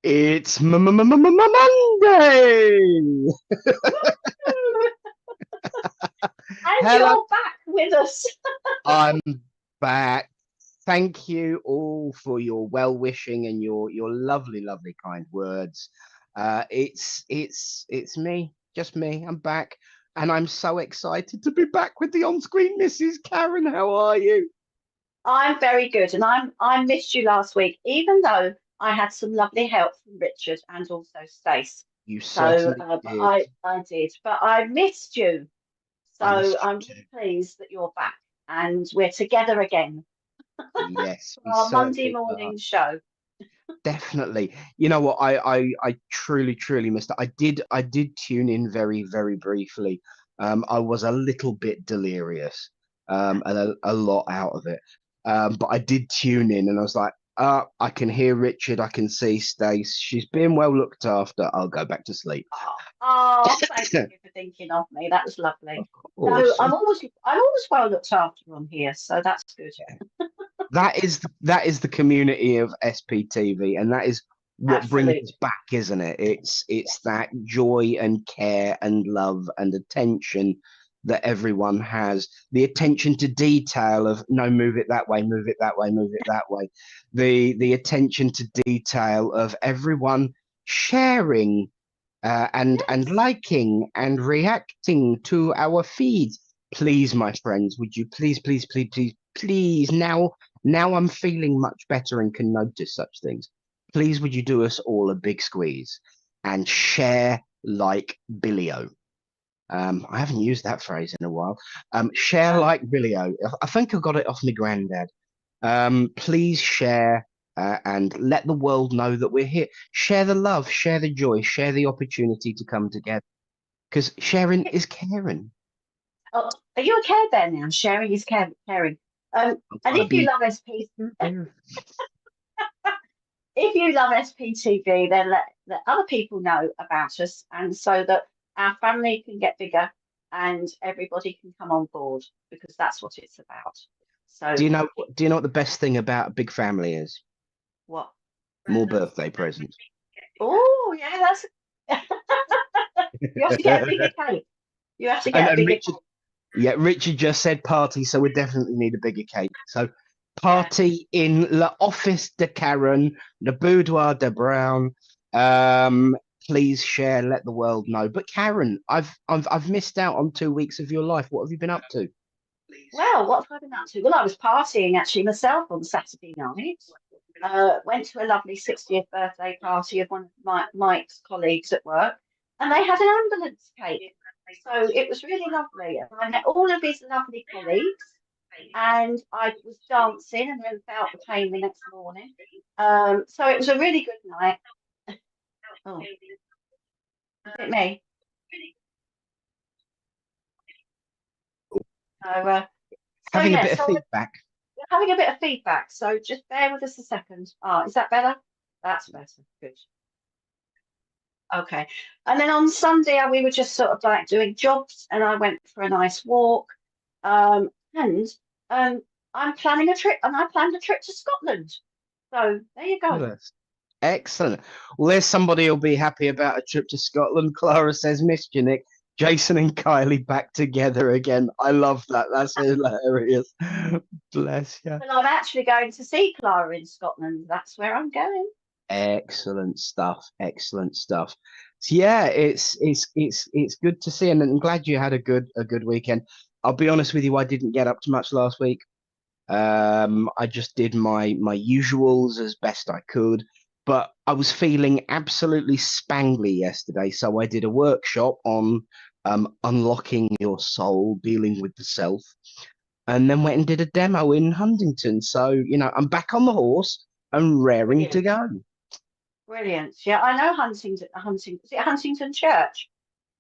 It's Monday. And Hello, you're back with us. I'm back. Thank you all for your well wishing and your lovely, lovely, kind words. It's me, just me. I'm back, and I'm so excited to be back with the on-screen Mrs. Karen. How are you? I'm very good, and I missed you last week, even though I had some lovely help from Richard and also Stace. You So, certainly but did. I did, but I missed you. I So missed you I'm too. really pleased that you're back and we're together again Yes, for we our Monday certainly are. morning show. Definitely. You know what? I truly, truly missed it. I did tune in very, very briefly. I was a little bit delirious, and a lot out of it. But I did tune in, and I was like, I can hear Richard, I can see Stace. She's being well looked after. I'll go back to sleep. Thank you for thinking of me. That was lovely. Of No, course. I'm always well looked after on here, so that's good. That is the community of SPTV, and that is what brings us Absolutely. back, isn't it? It's that joy and care and love and attention that everyone has. The attention to detail of no, move it that way, move it that way, move it that way. The attention to detail of everyone sharing and Yes. liking and reacting to our feeds. Please, my friends, would you please, please, please, please, please, now I'm feeling much better and can notice such things. Please, would you do us all a big squeeze and share like Billio? I haven't used that phrase in a while. Share No. like Billio. I think I got it off my granddad. Please share and let the world know that we're here. Share the love, share the joy, share the opportunity to come together. Because sharing is caring. Oh, are you a Care Bear now? Sharing is caring. I've And got to if you be. love if you love SPTV, then let other people know about us, and so that our family can get bigger and everybody can come on board because that's what it's about. Do So you know? Do you know what the best thing about a big family is? what? More birthday presents. Oh, yeah, that's you have to get a bigger cake. You have to and get a and bigger Richard, cake. yeah, Richard just said party, so we definitely need a bigger cake. So Yeah. party in the office de Karen, the boudoir de Brown. Please share, let the world know. But Karen, I've missed out on 2 weeks of your life. What have you been up to? Well, what have I been up to? Well, I was partying actually myself on Saturday night. Went to a lovely 60th birthday party of one of Mike's colleagues at work, and they had an ambulance cake. So it was really lovely. And I met all of his lovely colleagues, and I was dancing and then felt the pain the next morning. So it was a really good night. Oh, is it me? So, so Having a yeah, bit of so feedback. we're having a bit of feedback. So just bear with us a second. Ah, is that better? That's better. Good. Okay. And then on Sunday, we were just sort of like doing jobs, and I went for a nice walk. And I'm planning a trip, and I planned a trip to Scotland. So there you go. Fabulous. Excellent. Well, there's somebody who'll be happy about a trip to Scotland. Clara says, missed you, Nick. Jason and Kylie back together again. I love that. That's hilarious. Bless you. And I'm actually going to see Clara in Scotland. That's where I'm going. Excellent stuff. Excellent stuff. So yeah, it's good to see, and I'm glad you had a good weekend. I'll be honest with you, I didn't get up to much last week. I just did my usuals as best I could, but I was feeling absolutely spangly yesterday, so I did a workshop on unlocking your soul, dealing with the self, and then went and did a demo in Huntington. So I'm back on the horse and raring to Brilliant. go. Brilliant. Yeah, I know Huntington. Is it Huntington Church?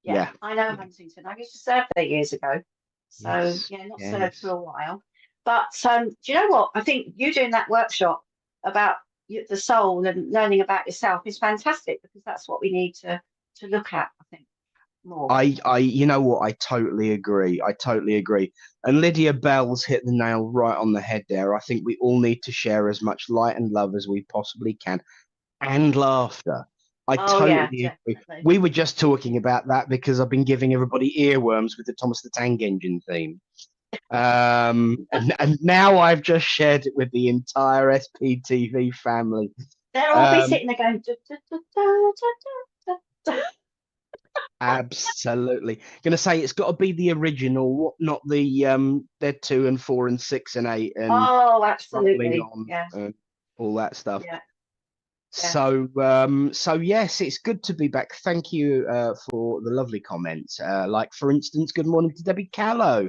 Yeah, Yeah. I know Yeah. Huntington. I used to serve there years ago. So Yes. yeah, not served for Yes. a while. But do you know what? I think you doing that workshop about the soul and learning about yourself is fantastic because that's what we need to look at, I think, more. You know what? I totally agree. I totally agree. And Lydia Bell's hit the nail right on the head there. I think we all need to share as much light and love as we possibly can. and laughter. I Oh yeah, totally agree. definitely. We were just talking about that because I've been giving everybody earworms with the Thomas the Tank Engine theme. And now I've just shared it with the entire SPTV family. They'll all be Um, sitting there going. Da. Absolutely. Gonna say it's got to be the original, not the Dead 2 and 4 and 6 and 8 and Oh, rolling absolutely. on Yeah, and all that stuff. yeah, yeah. So yes, it's good to be back. Thank you for the lovely comments. Like for instance, good morning to Debbie Callow,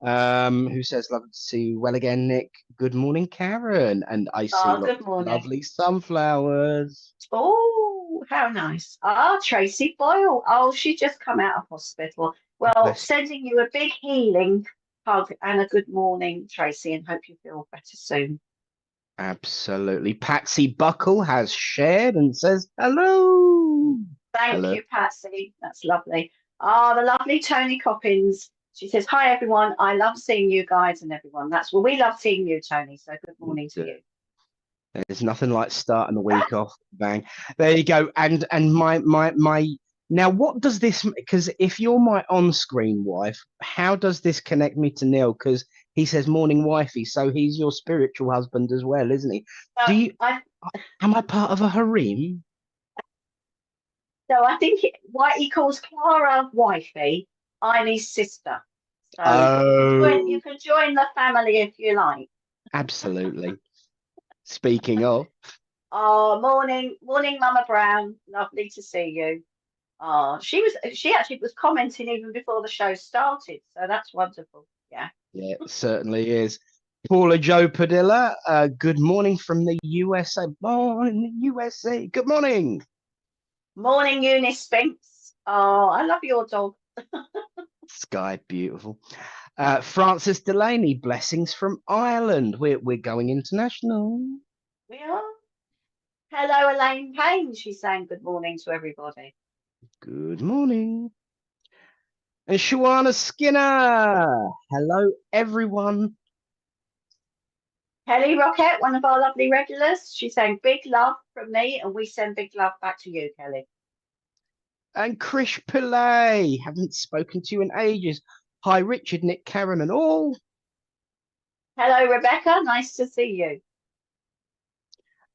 who says, "Love to see you well again, Nick." Good morning, Karen, and I see Oh, lots good of morning. lovely sunflowers. Oh, how nice. Ah, Tracy Boyle. Oh, she just come out of hospital. Well, Bless. sending you a big healing hug and a good morning, Tracy, and hope you feel better soon. Absolutely. Patsy Buckle has shared and says hello. Thank Hello. you, Patsy. That's lovely. Ah, the lovely Tony Coppins. She says, "Hi everyone. I love seeing you guys and everyone." That's well, we love seeing you, Tony. So good morning to you. There's nothing like starting the week off bang. There you go. And my now what does this, because if you're my on-screen wife, how does this connect me to Neil? Because he says morning wifey, so he's your spiritual husband as well, isn't he? So Do you I am I part of a harem? so I think what he calls Clara wifey. I'm his sister. So you Oh, can join the family if you like. absolutely. Speaking of, Oh, morning, Mama Brown. Lovely to see you. Oh, she actually was commenting even before the show started, so that's wonderful. Yeah. yeah, it certainly is. Paula Joe Padilla, good morning from the USA. Born in the USA. Good morning. Morning, Eunice Spinks. Oh, I love your dog. Sky, beautiful. Francis Delaney, blessings from Ireland. We're going international. We are. Hello, Elaine Payne. She's saying good morning to everybody. Good morning. And Shawana Skinner. Hello, everyone. Kelly Rocket, one of our lovely regulars. She's saying big love from me, and we send big love back to you, Kelly. And Krish Pillay. Haven't spoken to you in ages. Hi, Richard, Nick, Karen, and all. Hello, Rebecca. Nice to see you.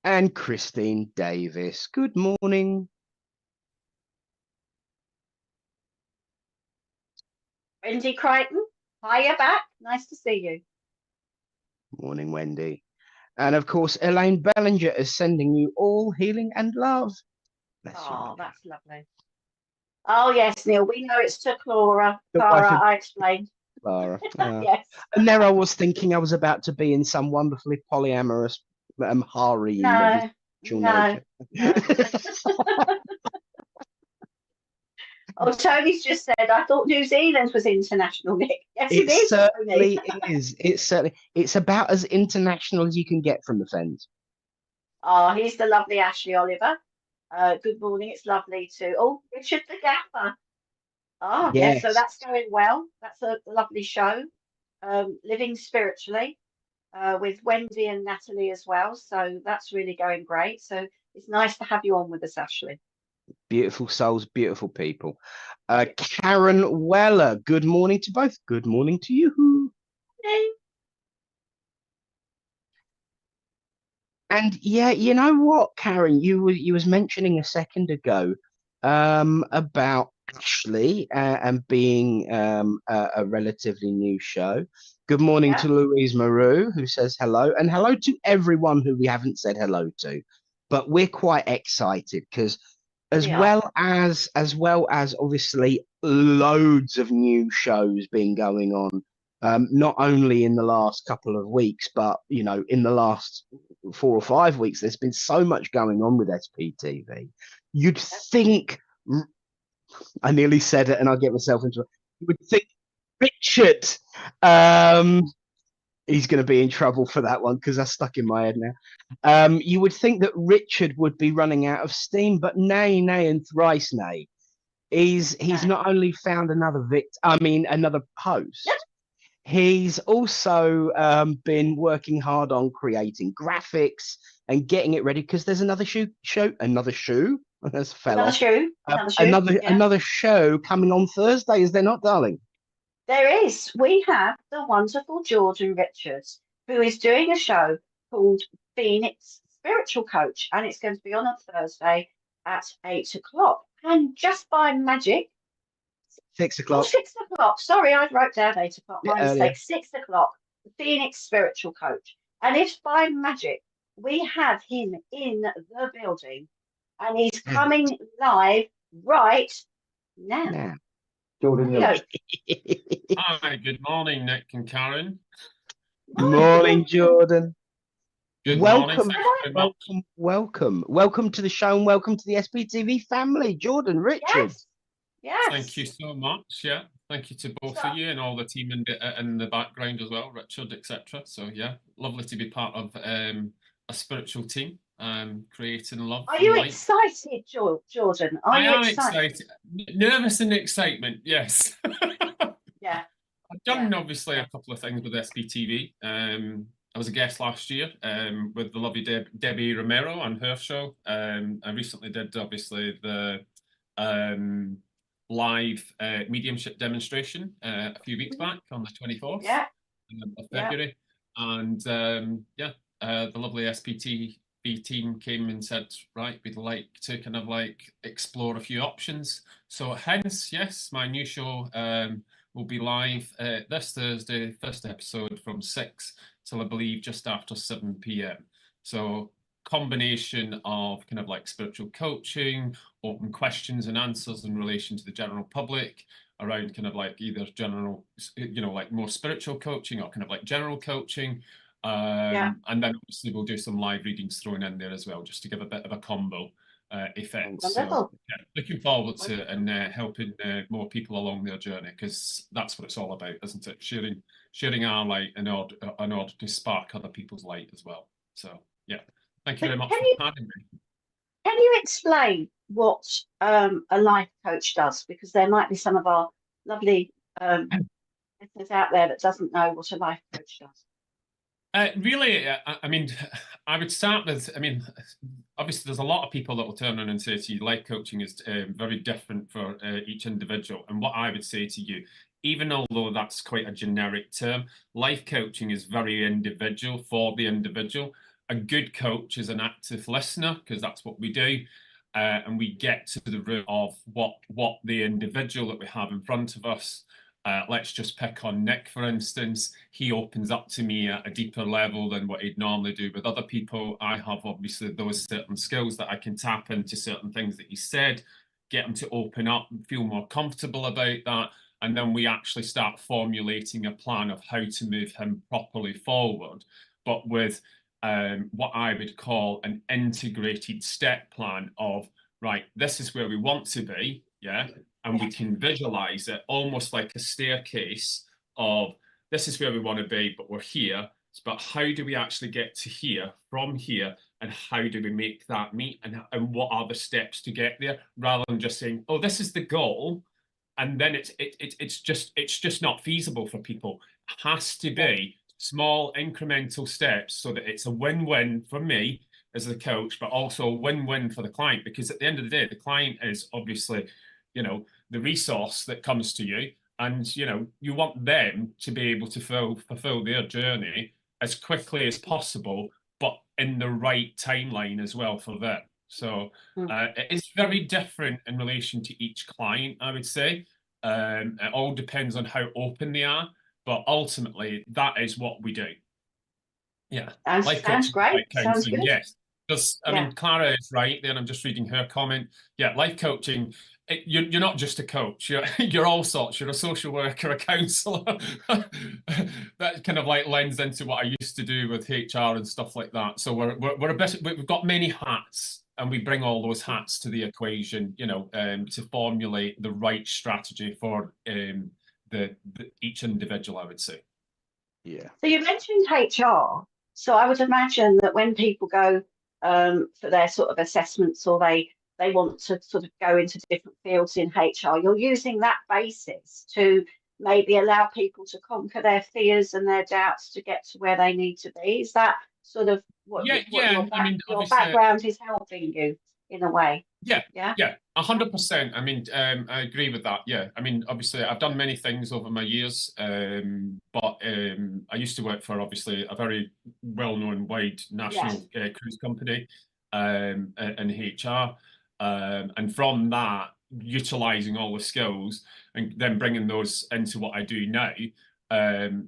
And Christine Davis. Good morning. Wendy Crichton. Hiya back. Nice to see you. Morning, Wendy. And of course, Elaine Bellinger is sending you all healing and love. Bless you, my Oh, dear. that's lovely. Oh, yes, Neil. We know it's to Clara. The wife Clara, of I explained. Clara. Yes. And there I was thinking I was about to be in some wonderfully polyamorous harem of this No, sexual no, nature. no. Oh, Tony's just said, I thought New Zealand was international, Nick. Yes, it It is, Tony. certainly is. It's about as international as you can get from the fens. Oh, here's the lovely Ashley Oliver. Good morning. It's lovely too. Oh, Richard the Gaffer. Oh, yes. So Yes, that's going well. That's a lovely show. Living spiritually with Wendy and Natalie as well. So that's really going great. So it's nice to have you on with us, Ashley. beautiful souls, beautiful people. Karen Weller, good morning to both. Good morning to you. And yeah, you know what, Karen, you was mentioning a second ago about Ashley and being a relatively new show. Good morning Yeah, to Louise Maru, who says hello, and hello to everyone who we haven't said hello to. But we're quite excited because we are. as well as obviously loads of new shows being going on, not only in the last couple of weeks, but you know, in the last 4 or 5 weeks, there's been so much going on with SPTV. You'd think, I nearly said it and I get myself into it. You would think Richard, um, he's going to be in trouble for that one because that's stuck in my head now. You would think that Richard would be running out of steam, but nay, nay, and thrice nay. He's No. not only found another another Yep. host. He's also been working hard on creating graphics and getting it ready because there's another another shoe. That's fell Another off. shoe, another shoe. Yeah, Another show coming on Thursday, is there not, darling? there is. We have the wonderful Jordon Richards, who is doing a show called Phoenix Spiritual Coach, and it's going to be on Thursday at 8 o'clock. And just by magic, 6 o'clock. 6 o'clock. Sorry, I wrote down 8 o'clock. Yeah, My earlier. mistake. 6 o'clock. The Phoenix Spiritual Coach. And if by magic we have him in the building and he's coming live right now. Now. Hello. Hi, good morning, Nick and Karen. Morning, Jordon. Good Welcome, morning. Thank you very much. welcome to the show, and welcome to the SPTV family, Jordon Richards. Yes. Thank you so much. Yeah, thank you to both of you and all the team in the background as well, Richard, etc. So yeah, lovely to be part of a spiritual team, creating love. Are you excited, Jordon? Are you excited? Nervous and excitement, yes. Yeah. I've done obviously a couple of things with SPTV. I was a guest last year with the lovely Debbie Romero on her show. I recently did obviously the live mediumship demonstration a few weeks back on the 24th of February. And the lovely SPTV team came and said, right, we'd like to kind of like explore a few options. So hence, yes, my new show will be live this Thursday, first episode from 6 till I believe just after 7 p.m. So combination of kind of like spiritual coaching, open questions and answers in relation to the general public around kind of like either general, like more spiritual coaching or kind of like general coaching. And then obviously we'll do some live readings thrown in there as well, just to give a bit of a combo effect. So yeah, looking forward to it and helping more people along their journey, because that's what it's all about, isn't it? Sharing our light in order to spark other people's light as well. So yeah, thank you very much for having me. Can you explain what a life coach does? Because there might be some of our lovely listeners out there that doesn't know what a life coach does. Really, I mean, I would start with, obviously there's a lot of people that will turn around and say to you, life coaching is very different for each individual. And what I would say to you, even although that's quite a generic term, life coaching is very individual for the individual. A good coach is an active listener, because that's what we do. And we get to the root of what the individual that we have in front of us. Let's just pick on Nick, for instance. He opens up to me at a deeper level than what he'd normally do with other people. I have obviously those certain skills that I can tap into certain things that he said, get him to open up and feel more comfortable about that. And then we actually start formulating a plan of how to move him properly forward, but with what I would call an integrated step plan of, right, this is where we want to be, yeah? And we can visualize it almost like a staircase of, this is where we want to be, but we're here. But how do we actually get to here from here? And how do we make that meet? And what are the steps to get there? Rather than just saying, oh, this is the goal. And then it's just not feasible for people. It has to be small incremental steps so that it's a win-win for me as the coach, but also a win-win for the client. Because at the end of the day, the client is obviously, the resource that comes to you, and you want them to be able to fulfill their journey as quickly as possible, but in the right timeline as well for them. So it is very different in relation to each client, I would say. It all depends on how open they are, but ultimately that is what we do. Yeah, sounds great. Sounds good. Yes. I mean, Clara is right there, and I'm just reading her comment. Yeah, life coaching, you're not just a coach. You're all sorts. You're a social worker, a counsellor. That kind of like lends into what I used to do with HR and stuff like that. So we've got many hats, and we bring all those hats to the equation, to formulate the right strategy for each individual, I would say. Yeah. So you mentioned HR. So I would imagine that when people go for their sort of assessments, or they want to sort of go into different fields in HR, you're using that basis to maybe allow people to conquer their fears and their doubts to get to where they need to be. Is that sort of what Yeah. I mean, your obviously, background is helping you in a way? yeah, Yeah. yeah, 100%. I mean, I agree with that. Yeah, I mean, obviously, I've done many things over my years, but I used to work for obviously a very well-known, wide national cruise company, in HR, and from that, utilizing all the skills and then bringing those into what I do now,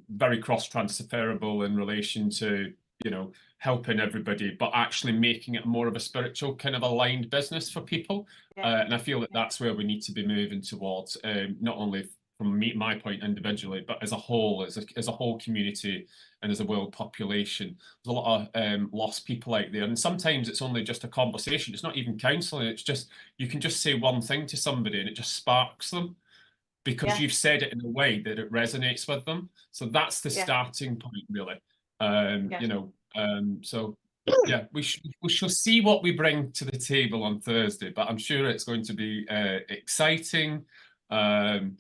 very cross-transferable in relation to, you know, helping everybody, but actually making it more of a spiritual kind of aligned business for people. And I feel that that's where we need to be moving towards, not only from my point individually, but as a whole, as a whole community and as a world population. There's a lot of lost people out there, and sometimes it's only just a conversation. It's not even counselling. It's just you can just say one thing to somebody and it just sparks them because you've said it in a way that it resonates with them. So that's the starting point, really. You know, so yeah, we shall see what we bring to the table on Thursday, but I'm sure it's going to be exciting and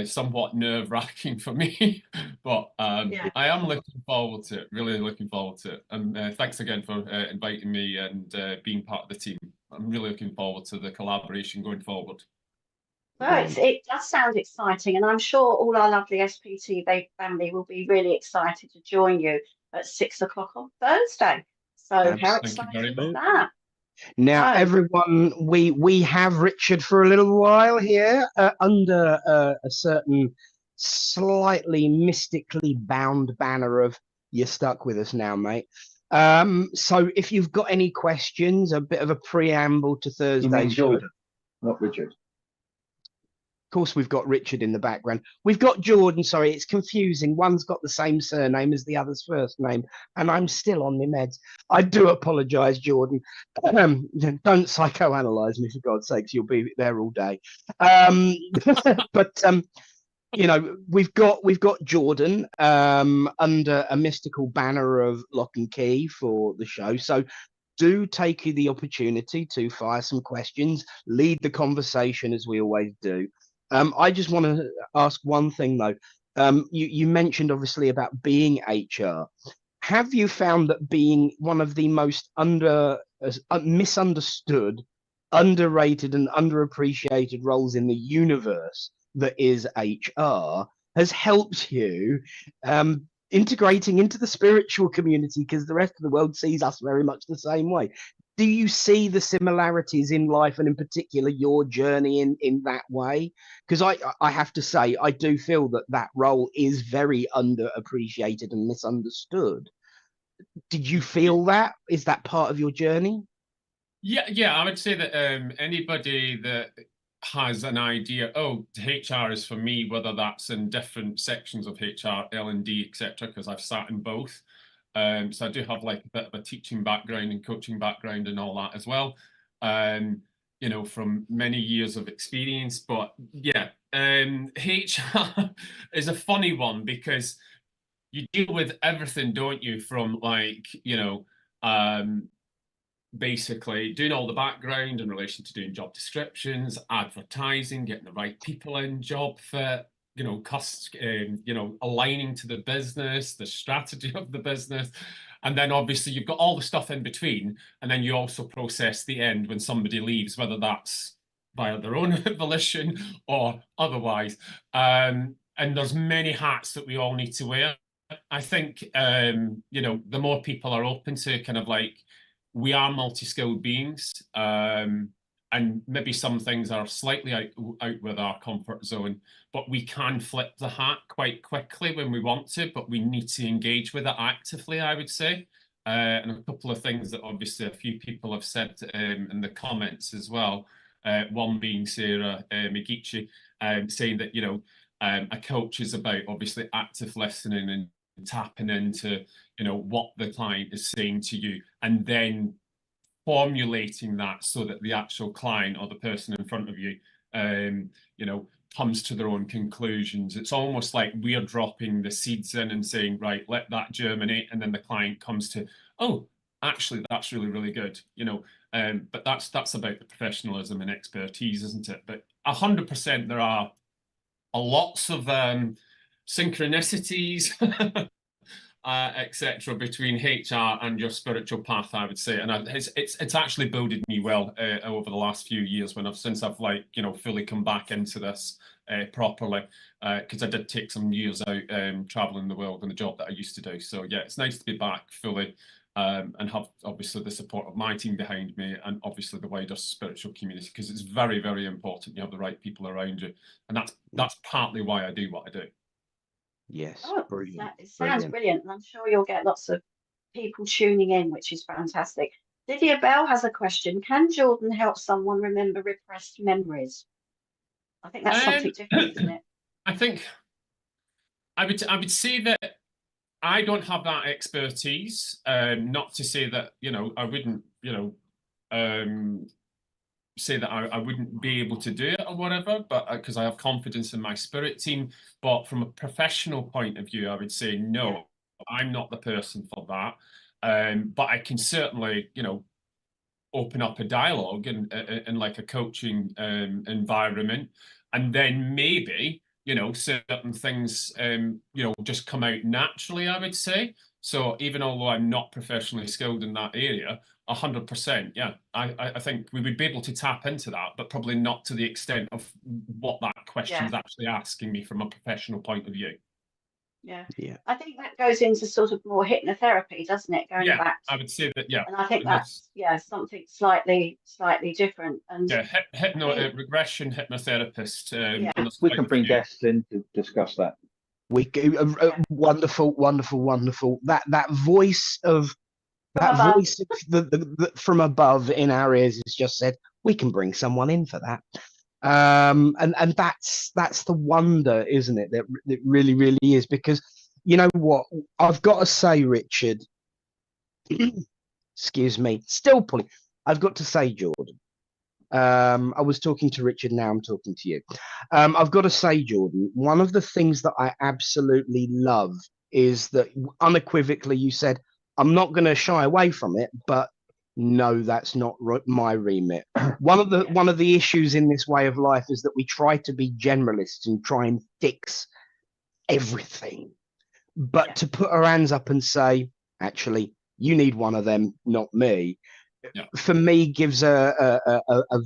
somewhat nerve-wracking for me. But I am looking forward to it, really looking forward to it. And thanks again for inviting me and being part of the team. I'm really looking forward to the collaboration going forward. Well, it does sound exciting, and I'm sure all our lovely SPTV family will be really excited to join you at 6 o'clock on Thursday. So how exciting is that? Now, everyone, we have Richard for a little while here under a certain slightly mystically bound banner of "You're stuck with us now, mate." So if you've got any questions, a bit of a preamble to Thursday's show. Jordon, not Richard. Of course, we've got Richard in the background. We've got Jordon. Sorry, it's confusing. One's got the same surname as the other's first name, and I'm still on my meds. I do apologise, Jordon. Don't psychoanalyze me, for God's sakes. You'll be there all day. But you know, we've got Jordon under a mystical banner of Lock and Key for the show. So do take the opportunity to fire some questions, lead the conversation as we always do. I just want to ask one thing though. You mentioned obviously about being HR. Have you found that being one of the most misunderstood, underrated, and underappreciated roles in the universe that is HR has helped you integrating into the spiritual community, because the rest of the world sees us very much the same way? Do you see the similarities in life, and in particular your journey in that way? Because I have to say, I do feel that role is very underappreciated and misunderstood. Did you feel that? Is that part of your journey? Yeah, I would say that anybody that has an idea, oh, HR is for me, whether that's in different sections of HR, L&D, etc., because I've sat in both. So I do have like a bit of a teaching background and coaching background and all that as well. You know, from many years of experience. But yeah, HR is a funny one because you deal with everything, don't you? From like, you know, basically doing all the background in relation to doing job descriptions, advertising, getting the right people in, job fit, you know, cost, you know, aligning to the business, the strategy of the business. And then obviously you've got all the stuff in between. And then you also process the end when somebody leaves, whether that's via their own volition or otherwise. And there's many hats that we all need to wear. I think, you know, the more people are open to kind of like, we are multi-skilled beings, and maybe some things are slightly out with our comfort zone, but we can flip the hat quite quickly when we want to, but we need to engage with it actively, I would say. And a couple of things that obviously a few people have said in the comments as well, one being Sarah Migici, saying that, you know, a coach is about obviously active listening and tapping into, you know, what the client is saying to you, and then formulating that so that the actual client or the person in front of you, you know, comes to their own conclusions. It's almost like we're dropping the seeds in and saying, right, let that germinate, and then the client comes to, oh, actually, that's really, really good, you know. But that's about the professionalism and expertise, isn't it? But 100% there are lots of synchronicities, etc., between HR and your spiritual path, I would say, and it's actually builded me well over the last few years since I've like fully come back into this properly, because I did take some years out traveling the world in the job that I used to do. So yeah, it's nice to be back fully. And have obviously the support of my team behind me, and obviously the wider spiritual community, because it's very, very important you have the right people around you, and that's partly why I do what I do. Yes, Oh, brilliant. it sounds brilliant. And I'm sure you'll get lots of people tuning in, which is fantastic. Lydia Bell has a question. Can Jordon help someone remember repressed memories? I think that's something different, isn't it? I think I would say that I don't have that expertise. Not to say that I wouldn't say that I wouldn't be able to do it or whatever, but because I have confidence in my spirit team. But from a professional point of view, I would say no, I'm not the person for that. But I can certainly open up a dialogue in like a coaching environment, and then maybe certain things just come out naturally, I would say. So even although I'm not professionally skilled in that area, 100%, yeah, I think we would be able to tap into that, but probably not to the extent of what that question is actually asking me from a professional point of view. Yeah. I think that goes into sort of more hypnotherapy, doesn't it? Going back. I would say that, yeah. And I think that's something slightly different. And regression hypnotherapist. We can bring guests in to discuss that. We wonderful. That voice of the from above in our ears has just said we can bring someone in for that. And that's the wonder, isn't it? That it really, really is, because you know what I've got to say, Richard. Excuse me. Still pulling. I've got to say, Jordon. I was talking to Richard. Now I'm talking to you. I've got to say, Jordon. One of the things that I absolutely love is that unequivocally you said, "I'm not going to shy away from it," but no, that's not my remit. One of the issues in this way of life is that we try to be generalists and try and fix everything. But to put our hands up and say, actually, you need one of them, not me, for me gives a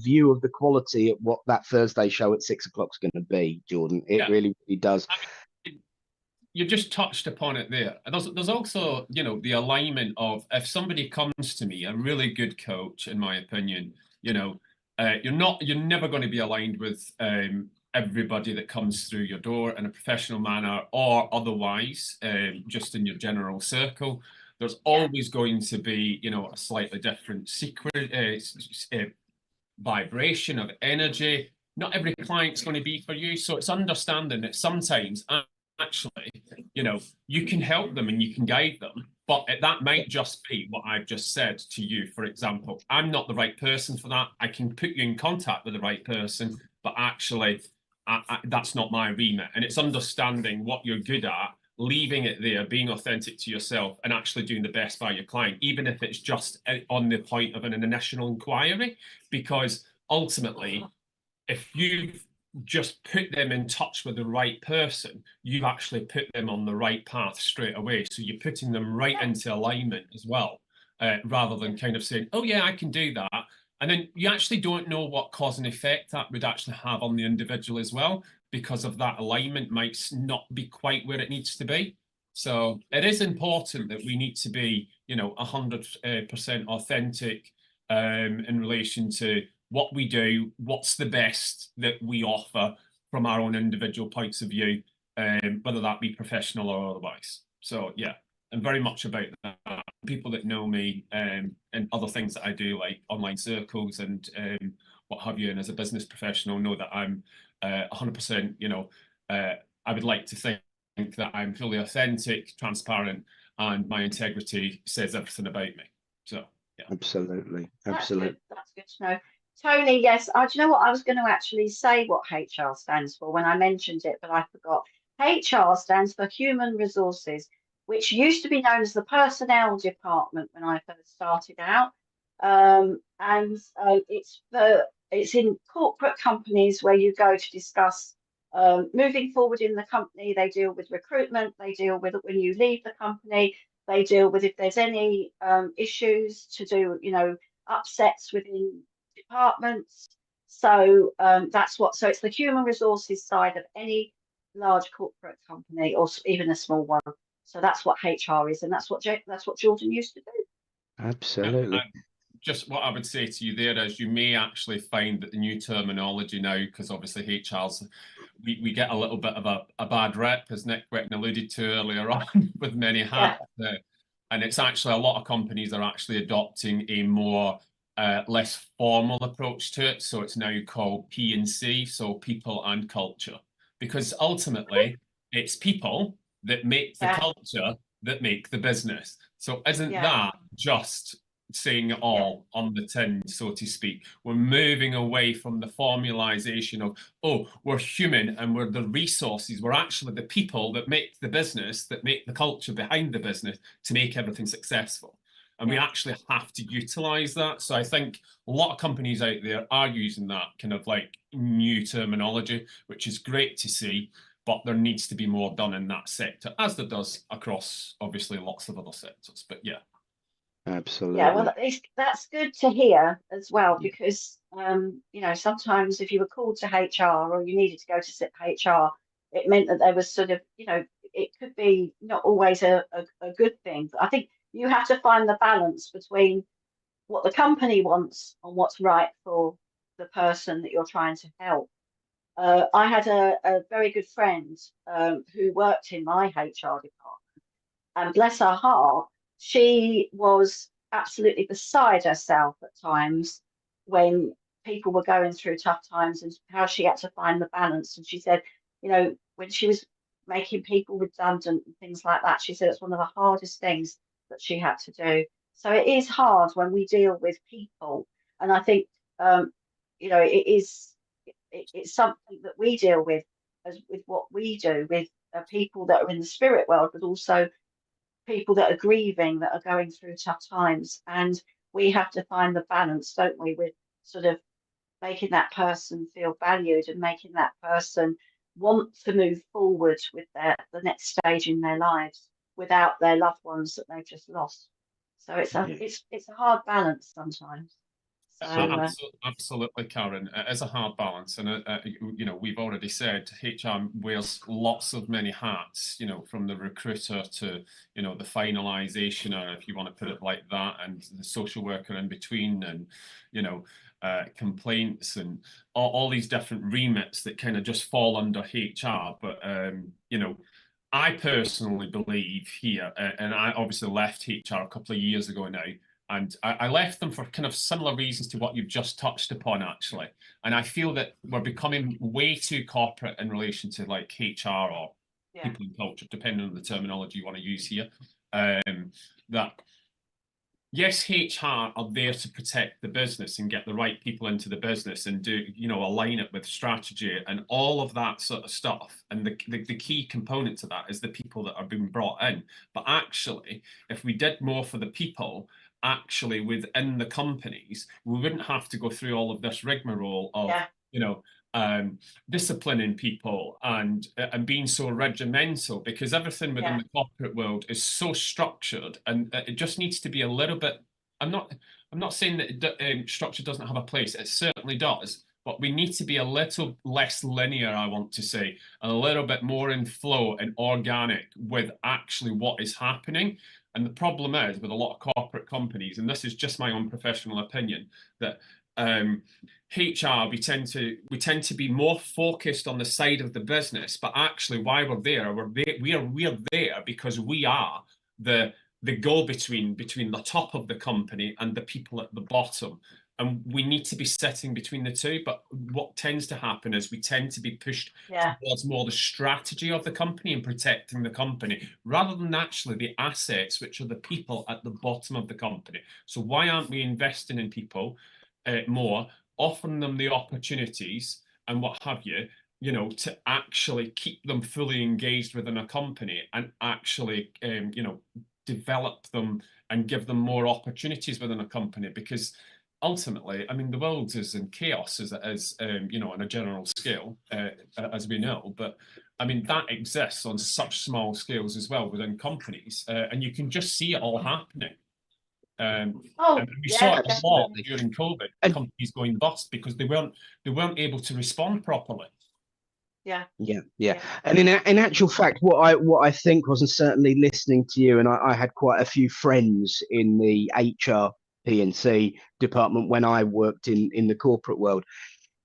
view of the quality of what that Thursday show at 6 o'clock is going to be, Jordon. It really, really does. You just touched upon it there. There's also, the alignment of, if somebody comes to me, a really good coach, in my opinion, you're never going to be aligned with everybody that comes through your door in a professional manner or otherwise, just in your general circle. There's always going to be, a slightly different vibration of energy. Not every client's going to be for you. So it's understanding that sometimes actually, you can help them and you can guide them, but that might just be what I've just said to you. For example, I'm not the right person for that. I can put you in contact with the right person, but actually that's not my remit. And it's understanding what you're good at, leaving it there, being authentic to yourself, and actually doing the best by your client, even if it's just on the point of an initial inquiry. Because ultimately, if you've just put them in touch with the right person, you've actually put them on the right path straight away. So you're putting them right into alignment as well, rather than kind of saying, oh yeah, I can do that. And then you actually don't know what cause and effect that would actually have on the individual as well, because of that alignment might not be quite where it needs to be. So it is important that we need to be, 100% authentic in relation to what we do, what's the best that we offer from our own individual points of view, whether that be professional or otherwise. So yeah, I'm very much about that. People that know me and other things that I do, like online circles and what have you, and as a business professional, know that I'm 100%, I would like to think that I'm fully authentic, transparent, and my integrity says everything about me. So yeah. Absolutely. That's good to know. Tony, yes, do you know what? I was going to actually say what HR stands for when I mentioned it, but I forgot. HR stands for Human Resources, which used to be known as the Personnel Department when I first started out. It's in corporate companies where you go to discuss moving forward in the company. They deal with recruitment. They deal with when you leave the company. They deal with if there's any issues to do, upsets within departments. So so it's the human resources side of any large corporate company or even a small one. So that's what HR is, and that's what Jordon used to do. Absolutely. Just what I would say to you there is you may actually find that the new terminology now, because obviously HR's, we get a little bit of a bad rep, as Nick Wetton alluded to earlier on, with many hats. And it's actually a lot of companies are actually adopting a more less formal approach to it. So it's now called P&C, so people and culture, because ultimately it's people that make the culture that make the business. So isn't that just saying it all on the tin, so to speak? We're moving away from the formalization of, oh, we're human and we're the resources. We're actually the people that make the business, that make the culture behind the business to make everything successful. And we actually have to utilize that. So I think a lot of companies out there are using that kind of like new terminology, which is great to see. But there needs to be more done in that sector, as there does across obviously lots of other sectors. But yeah. Absolutely. Yeah, well, that's good to hear as well, because sometimes if you were called to HR or you needed to go to HR, it meant that there was sort of, it could be not always a good thing. But I think you have to find the balance between what the company wants and what's right for the person that you're trying to help. I had a very good friend who worked in my HR department, and bless her heart, she was absolutely beside herself at times when people were going through tough times, and how she had to find the balance. And she said, when she was making people redundant and things like that, she said it's one of the hardest things that she had to do. So it is hard when we deal with people. And I think, it's something that we deal with with what we do with people that are in the spirit world, but also people that are grieving, that are going through tough times. And we have to find the balance, don't we, with sort of making that person feel valued and making that person want to move forward with the next stage in their lives without their loved ones that they've just lost. So it's a hard balance sometimes. So, absolutely, Karen. It is a hard balance, and we've already said HR wears many hats. From the recruiter to the finalization, or if you want to put it like that, and the social worker in between, and complaints, and all these different remits that kind of just fall under HR. But I personally believe here, and I obviously left HR a couple of years ago now. And I left them for kind of similar reasons to what you've just touched upon, actually. And I feel that we're becoming way too corporate in relation to like HR or people in culture, depending on the terminology you want to use here. That yes, HR are there to protect the business and get the right people into the business and do, align it with strategy and all of that sort of stuff. And the key component to that is the people that are being brought in. But actually, if we did more for the people, actually within the companies, we wouldn't have to go through all of this rigmarole of, disciplining people and being so regimental, because everything within the corporate world is so structured, and it just needs to be a little bit. I'm not saying that structure doesn't have a place. It certainly does. But we need to be a little less linear, I want to say, and a little bit more in flow and organic with actually what is happening. And the problem is with a lot of corporate companies, and this is just my own professional opinion, that HR, we tend to be more focused on the side of the business, but actually why we are there because we are the go-between between the top of the company and the people at the bottom. And we need to be sitting between the two. But what tends to happen is we tend to be pushed towards more the strategy of the company and protecting the company, rather than actually the assets, which are the people at the bottom of the company. So why aren't we investing in people more, offering them the opportunities and what have you, to actually keep them fully engaged within a company and actually, develop them and give them more opportunities within a company? Because ultimately, I mean, the world is in chaos as you know, on a general scale, as we know. But I mean, that exists on such small scales as well within companies, and you can just see it all happening. Oh, And we saw yeah, it a lot Absolutely. during COVID, And companies going bust because they weren't able to respond properly. yeah, yeah, yeah. and in actual fact, what I think was, and certainly listening to you, and I had quite a few friends in the HR P&C department when I worked in the corporate world,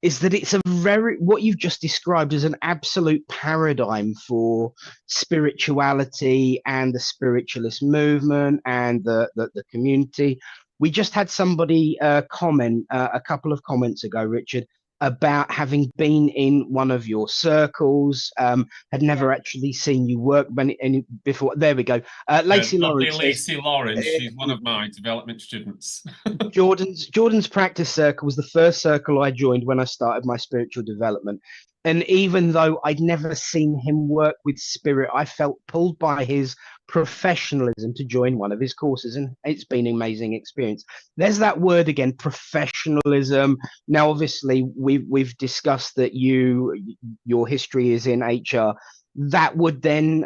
is that it's a very, what you've just described as an absolute paradigm for spirituality and the spiritualist movement and the community. We just had somebody comment a couple of comments ago, Richard, about having been in one of your circles, had Yeah. never actually seen you work any before. There we go. Lacey Lovely Lawrence says, Lacey Lawrence, she's one of my development students. Jordan's practice circle was the first circle I joined when I started my spiritual development. And even though I'd never seen him work with spirit, I felt pulled by his professionalism to join one of his courses, and it's been an amazing experience. There's that word again, professionalism. Now, obviously, we've discussed that your history is in HR. That would then,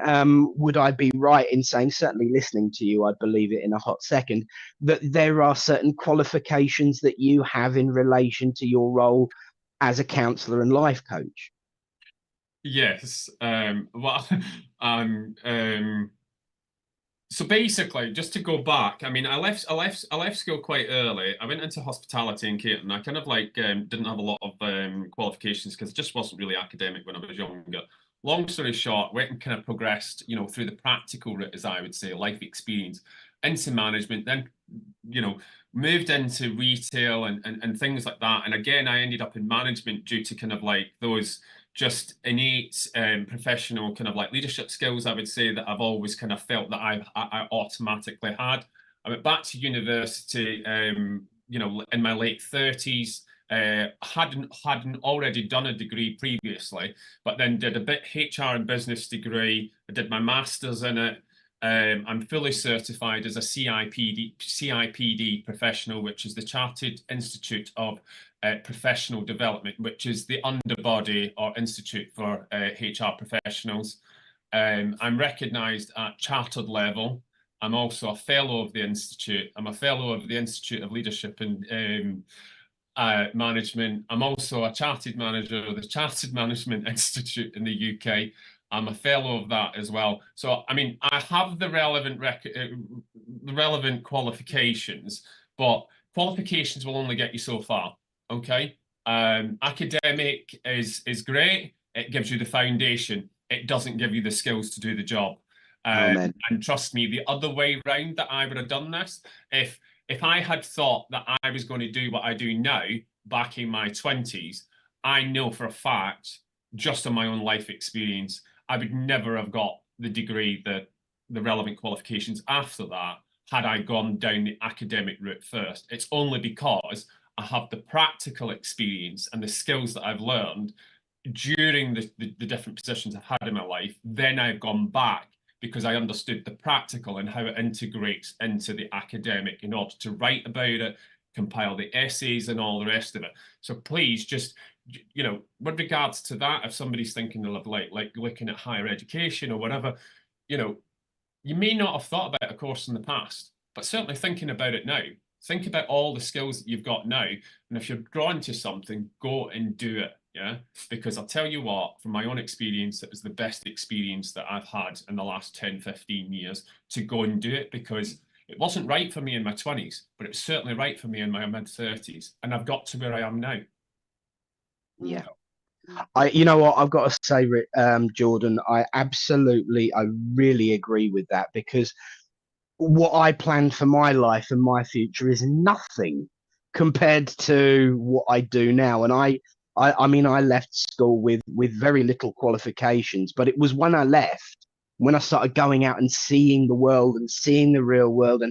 would I be right in saying, certainly listening to you, I'd believe it in a hot second, that there are certain qualifications that you have in relation to your role as a counselor and life coach? Yes. Well, so basically, just to go back, I mean, I left school quite early. I went into hospitality in Caton. I kind of like didn't have a lot of qualifications because it just wasn't really academic when I was younger. Long story short, went and kind of progressed, you know, through the practical route, as I would say, life experience, into management. Then, you know, moved into retail and things like that. And again, I ended up in management due to kind of like those just innate professional kind of like leadership skills, I would say, that I've always kind of felt that I automatically had. I went back to university, you know, in my late 30s. Hadn't already done a degree previously, but then did a bit HR and business degree. I did my master's in it. I'm fully certified as a CIPD professional, which is the Chartered Institute of Professional Development, which is the underbody or institute for HR professionals. I'm recognised at chartered level. I'm also a fellow of the institute. I'm a fellow of the Institute of Leadership and Management. I'm also a chartered manager of the Chartered Management Institute in the UK. I'm a fellow of that as well. So, I mean, I have the relevant qualifications, but qualifications will only get you so far. Okay. Academic is great. It gives you the foundation. It doesn't give you the skills to do the job. Amen. And trust me, the other way round that I would have done this, if I had thought that I was going to do what I do now back in my 20s, I know for a fact, just on my own life experience, I would never have got the degree, the relevant qualifications after that, had I gone down the academic route first. It's only because I have the practical experience and the skills that I've learned during the different positions I've had in my life. Then I've gone back because I understood the practical and how it integrates into the academic in order to write about it, compile the essays and all the rest of it. So please just, you know, with regards to that, if somebody's thinking of like looking at higher education or whatever, you know, you may not have thought about a course in the past, but certainly thinking about it now. Think about all the skills that you've got now. And if you're drawn to something, go and do it. Yeah. Because I'll tell you what, from my own experience, it was the best experience that I've had in the last 10, 15 years to go and do it, because it wasn't right for me in my 20s, but it was certainly right for me in my mid 30s. And I've got to where I am now. Yeah. You know what, I've got to say, Jordan, I really agree with that, because what I planned for my life and my future is nothing compared to what I do now. And I mean, I left school with very little qualifications, but it was when I left, when I started going out and seeing the world and seeing the real world,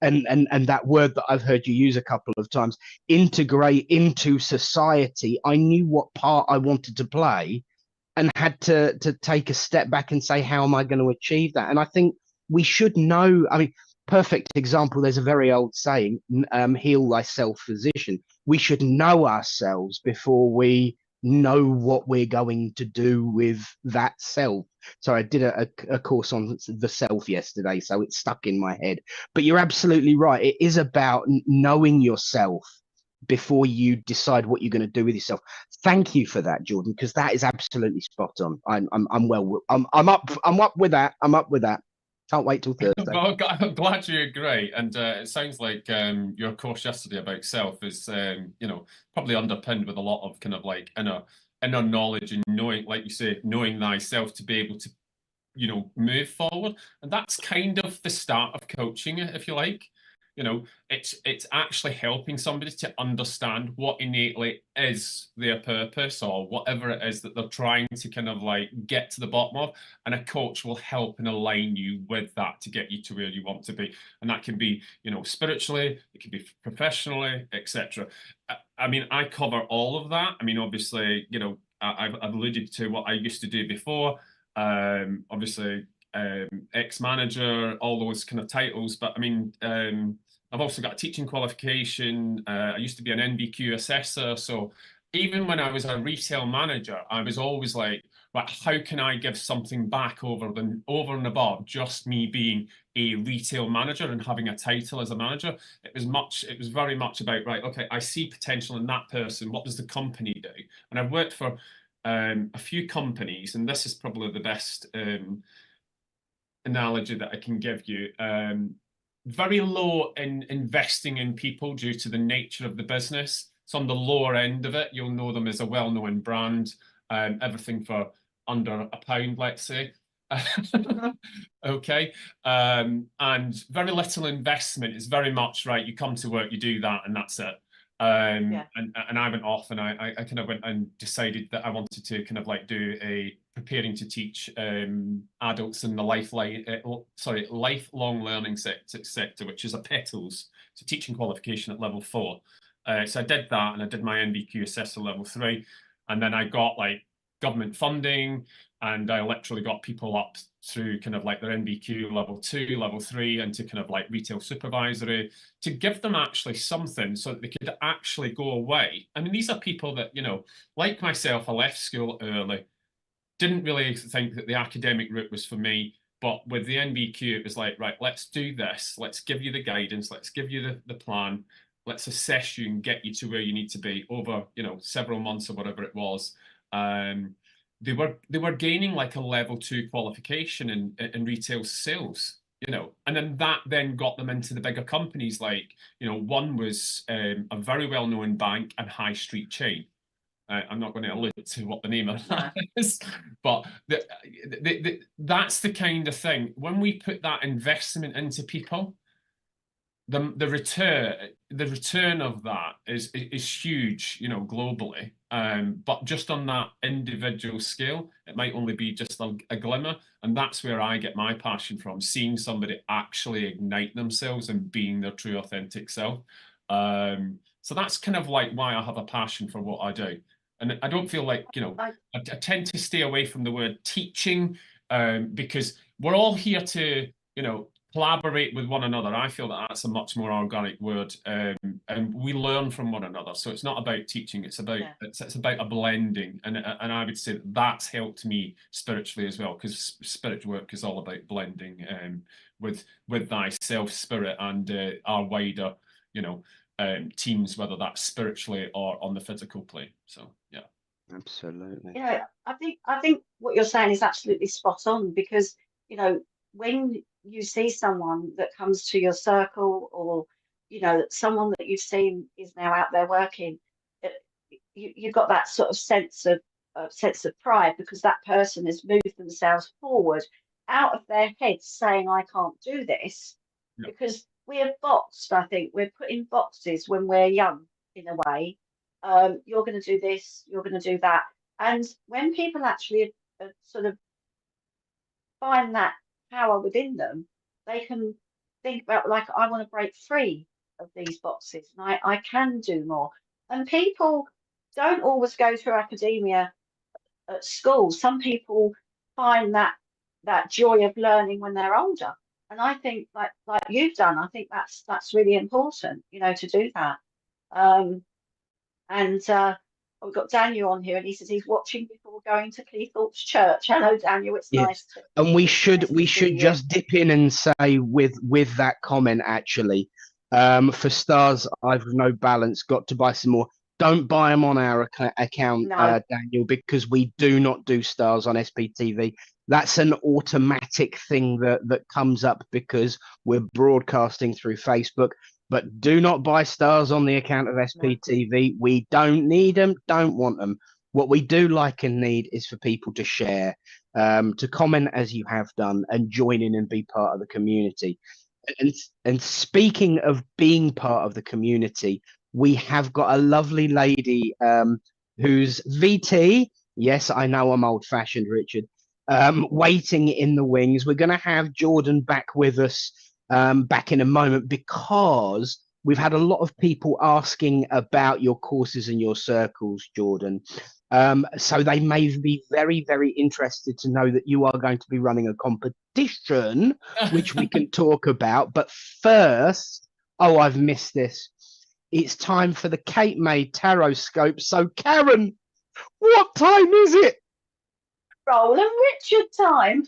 and that word that I've heard you use a couple of times, integrate into society. I knew what part I wanted to play, and had to take a step back and say, how am I going to achieve that? And I think we should know. I mean, perfect example. There's a very old saying, heal thyself, physician. We should know ourselves before we know what we're going to do with that self. So I did a course on the self yesterday, so it's stuck in my head. But you're absolutely right. It is about knowing yourself before you decide what you're going to do with yourself. Thank you for that, Jordon, because that is absolutely spot on. I'm up with that. I'm up with that. Can't wait till Thursday. Well, I'm glad you agree, and it sounds like your course yesterday about self is, you know, probably underpinned with a lot of kind of like inner knowledge and knowing, like you say, knowing thyself to be able to, you know, move forward, and that's kind of the start of coaching, if you like. You know, it's actually helping somebody to understand what innately is their purpose or whatever it is that they're trying to kind of like get to the bottom of, and a coach will help and align you with that to get you to where you want to be. And that can be, you know, spiritually, it can be professionally, etc. I mean, I cover all of that. I mean, obviously, you know, I've alluded to what I used to do before. Obviously, ex-manager, all those kind of titles. But I mean, I've also got a teaching qualification. I used to be an NBQ assessor. So even when I was a retail manager, I was always like, right, how can I give something back over and above just me being a retail manager and having a title as a manager? It was very much about, right, okay, I see potential in that person. What does the company do? And I've worked for a few companies, and this is probably the best analogy that I can give you. Very low in investing in people due to the nature of the business. So on the lower end of it, you'll know them as a well-known brand, everything for under £1, let's say. Okay. And very little investment. It's very much, right, you come to work, you do that, and that's it. And I went off and I kind of went and decided that I wanted to kind of like do a preparing to teach adults in the lifelong learning sector, which is a PETALS, so teaching qualification at level 4. So I did that, and I did my NBQ assessor level 3, and then I got like government funding, and I literally got people up through kind of like their NBQ level 2, level 3, and to kind of like retail supervisory, to give them actually something so that they could actually go away. I mean, these are people that, you know, like myself, I left school early, didn't really think that the academic route was for me, but with the NBQ, it was like, right, let's do this. Let's give you the guidance. Let's give you the plan. Let's assess you and get you to where you need to be over, you know, several months or whatever it was. They were gaining like a level 2 qualification in retail sales, you know, and then that then got them into the bigger companies. Like, you know, one was a very well-known bank and high street chain. I'm not going to allude to what the name of that is, but that's the kind of thing. When we put that investment into people, the return of that is huge, you know, globally. But just on that individual scale, it might only be just a glimmer, and that's where I get my passion from: seeing somebody actually ignite themselves and being their true, authentic self. So that's kind of like why I have a passion for what I do. And I don't feel like, you know, I tend to stay away from the word teaching, because we're all here to, you know, collaborate with one another. I feel that that's a much more organic word, and we learn from one another. So it's not about teaching; it's about it's about a blending, and I would say that's helped me spiritually as well, because spiritual work is all about blending with thyself, spirit, and our wider, you know, teams, whether that's spiritually or on the physical plane. So yeah, absolutely. Yeah, I think what you're saying is absolutely spot on, because, you know, when you see someone that comes to your circle, or, you know, someone that you've seen is now out there working, you've got that sort of sense of pride, because that person has moved themselves forward out of their heads saying, I can't do this. Yeah. Because we are boxed. I think we're put in boxes when we're young, in a way. You're going to do this, you're going to do that. And when people actually sort of find that power within them, they can think about, like, I want to break free of these boxes, and I can do more. And people don't always go through academia at school. Some people find that joy of learning when they're older. And I think like you've done, I think that's really important, you know, to do that. And we've got Daniel on here, and he says he's watching before going to Cleethorpes Church. Hello, Daniel. It's Yes. And we should see just dip in and say with that comment actually, for stars I've no balance, got to buy some more. Don't buy them on our account, No. Daniel, because we do not do stars on SPTV. That's an automatic thing that comes up because we're broadcasting through Facebook. But do not buy stars on the account of SPTV. We don't need them, don't want them. What we do like and need is for people to share, to comment as you have done, and join in and be part of the community. And speaking of being part of the community, we have got a lovely lady who's VT. Yes, I know I'm old-fashioned, Richard. Waiting in the wings. We're going to have Jordon back with us back in a moment, because we've had a lot of people asking about your courses and your circles, Jordon. So they may be very, very interested to know that you are going to be running a competition, which we can talk about. But first, oh, I've missed this. It's time for the Cape May Tarot Scope. So, Karen, what time is it? Roland Richard time.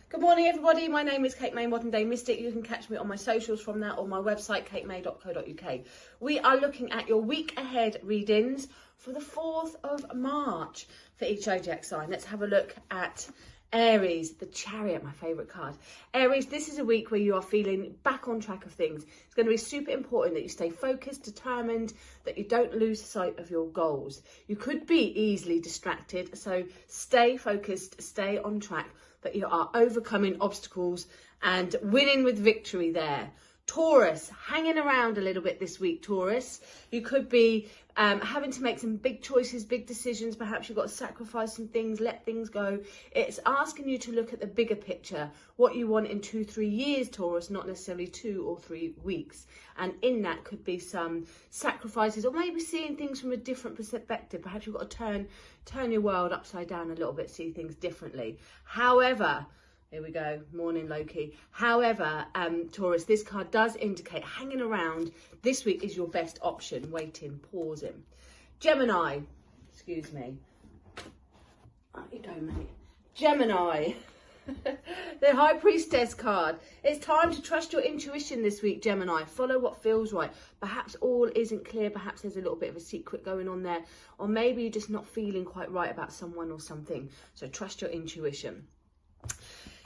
Good morning, everybody. My name is Kate May, Modern Day Mystic. You can catch me on my socials from that or my website, katemay.co.uk. We are looking at your week ahead readings for the 4th of March for each zodiac sign. Let's have a look at Aries, the Chariot, my favourite card. Aries, this is a week where you are feeling back on track of things. It's going to be super important that you stay focused, determined, that you don't lose sight of your goals. You could be easily distracted, so stay focused, stay on track, that you are overcoming obstacles and winning with victory there. Taurus, hanging around a little bit this week, Taurus. You could be having to make some big choices, big decisions. Perhaps you've got to sacrifice some things, let things go. It's asking you to look at the bigger picture, what you want in 2-3 years, Taurus, not necessarily 2 or 3 weeks. And in that could be some sacrifices, or maybe seeing things from a different perspective. Perhaps you've got to turn your world upside down a little bit, see things differently. However, here we go, morning Loki. However, Taurus, this card does indicate hanging around this week is your best option. Waiting, pausing. Gemini, excuse me. There you go, mate. Gemini, the High Priestess card. It's time to trust your intuition this week, Gemini. Follow what feels right. Perhaps all isn't clear. Perhaps there's a little bit of a secret going on there. Or maybe you're just not feeling quite right about someone or something. So trust your intuition.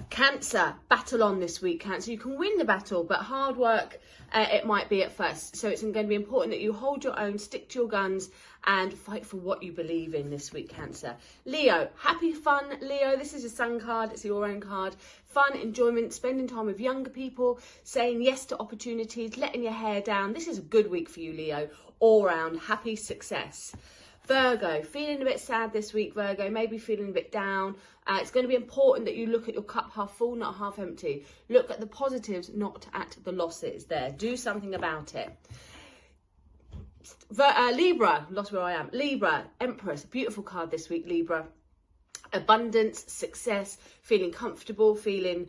Cancer, battle on this week, Cancer. You can win the battle, but hard work it might be at first. So it's going to be important that you hold your own, stick to your guns, and fight for what you believe in this week, Cancer. Leo, happy fun, Leo. This is your sun card. It's your own card. Fun, enjoyment, spending time with younger people, saying yes to opportunities, letting your hair down. This is a good week for you, Leo. All round, happy success. Virgo, feeling a bit sad this week, Virgo, maybe feeling a bit down. It's going to be important that you look at your cup half full, not half empty. Look at the positives, not at the losses there. Do something about it. Libra, lost where I am. Libra, Empress, beautiful card this week, Libra. Abundance, success, feeling comfortable, feeling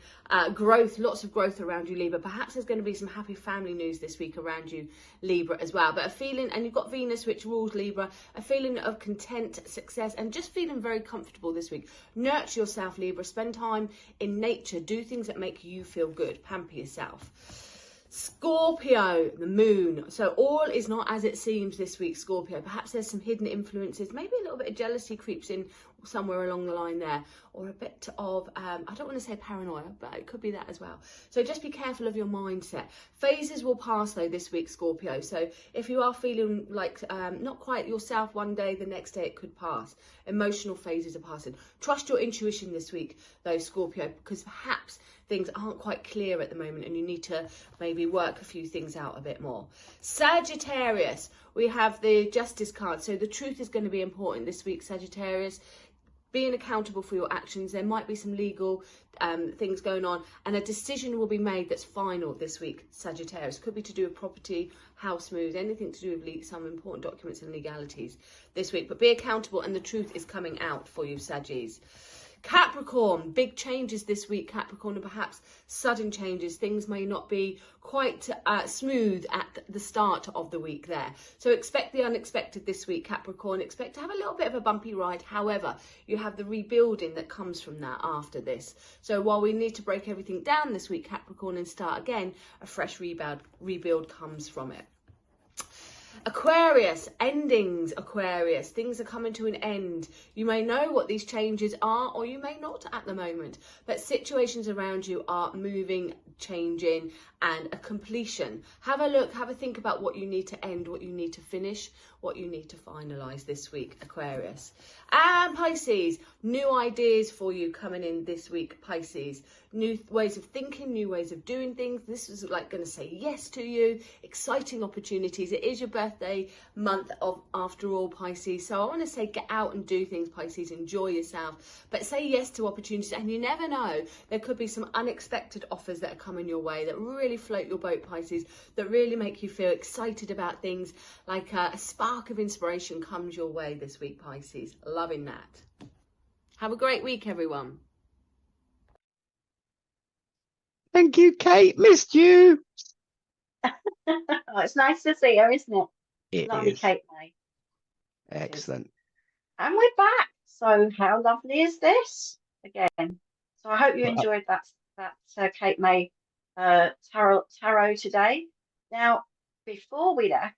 growth, lots of growth around you, Libra. Perhaps there's going to be some happy family news this week around you, Libra, as well. But a feeling, and you've got Venus, which rules Libra, a feeling of content, success, and just feeling very comfortable this week. Nurture yourself, Libra. Spend time in nature. Do things that make you feel good. Pamper yourself. Scorpio, the moon. So all is not as it seems this week, Scorpio. Perhaps there's some hidden influences. Maybe a little bit of jealousy creeps in somewhere along the line there. Or a bit of, I don't want to say paranoia, but it could be that as well. So just be careful of your mindset. Phases will pass though this week, Scorpio. So if you are feeling like not quite yourself one day, the next day it could pass. Emotional phases are passing. Trust your intuition this week though, Scorpio, because perhaps things aren't quite clear at the moment and you need to maybe work a few things out a bit more. Sagittarius, we have the Justice card. So the truth is going to be important this week, Sagittarius. being accountable for your actions. There might be some legal things going on, and a decision will be made that's final this week, Sagittarius. Could be to do with property, house moves, anything to do with some important documents and legalities this week. But be accountable, and the truth is coming out for you, Saggies. Capricorn, big changes this week, Capricorn, and perhaps sudden changes. Things may not be quite smooth at the start of the week there. So expect the unexpected this week, Capricorn. Expect to have a little bit of a bumpy ride. However, you have the rebuilding that comes from that after this. So while we need to break everything down this week, Capricorn, and start again, a fresh rebuild comes from it. Aquarius, endings, Aquarius. Things are coming to an end. You may know what these changes are, or you may not at the moment, but situations around you are moving, changing, and a completion. Have a look, have a think about what you need to end, what you need to finish, what you need to finalise this week, Aquarius. And Pisces, new ideas for you coming in this week, Pisces. New ways of thinking, new ways of doing things. This is like going to say yes to you. Exciting opportunities. It is your birthday month of, after all, Pisces. So I want to say get out and do things, Pisces. Enjoy yourself. But say yes to opportunities. And you never know. There could be some unexpected offers that are coming your way that really float your boat, Pisces. That really make you feel excited about things. Like a spark of inspiration comes your way this week, Pisces. Loving that. Have a great week, everyone. Thank you, Kate. Missed you. Oh, it's nice to see her, isn't it? It Lovely is. Kate May. Excellent. And we're back. So how lovely is this again? So I hope you enjoyed that Kate May tarot today. Now, before we left,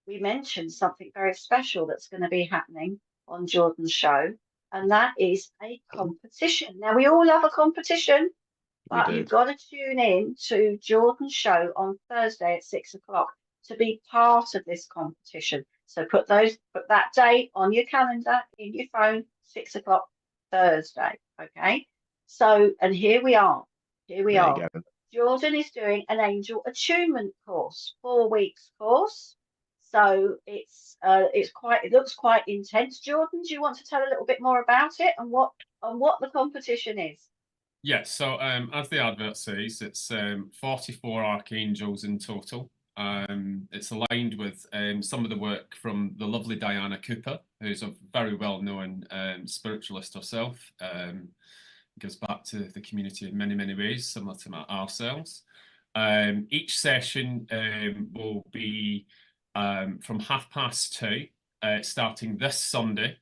we mentioned something very special that's going to be happening on Jordon's show, and that is a competition. Now, we all love a competition, but you've got to tune in to Jordon's show on Thursday at 6 o'clock to be part of this competition. So put that date on your calendar, in your phone, 6 o'clock Thursday. Okay. So, and here we are. Here we are. Jordon is doing an angel attunement course, 4 weeks course. So it looks quite intense. Jordon, do you want to tell a little bit more about it and what the competition is? Yes, so as the advert says, it's 44 archangels in total. It's aligned with some of the work from the lovely Diana Cooper, who's a very well-known spiritualist herself. Gives back to the community in many, many ways, similar to ourselves. Each session will be from 2:30, starting this Sunday,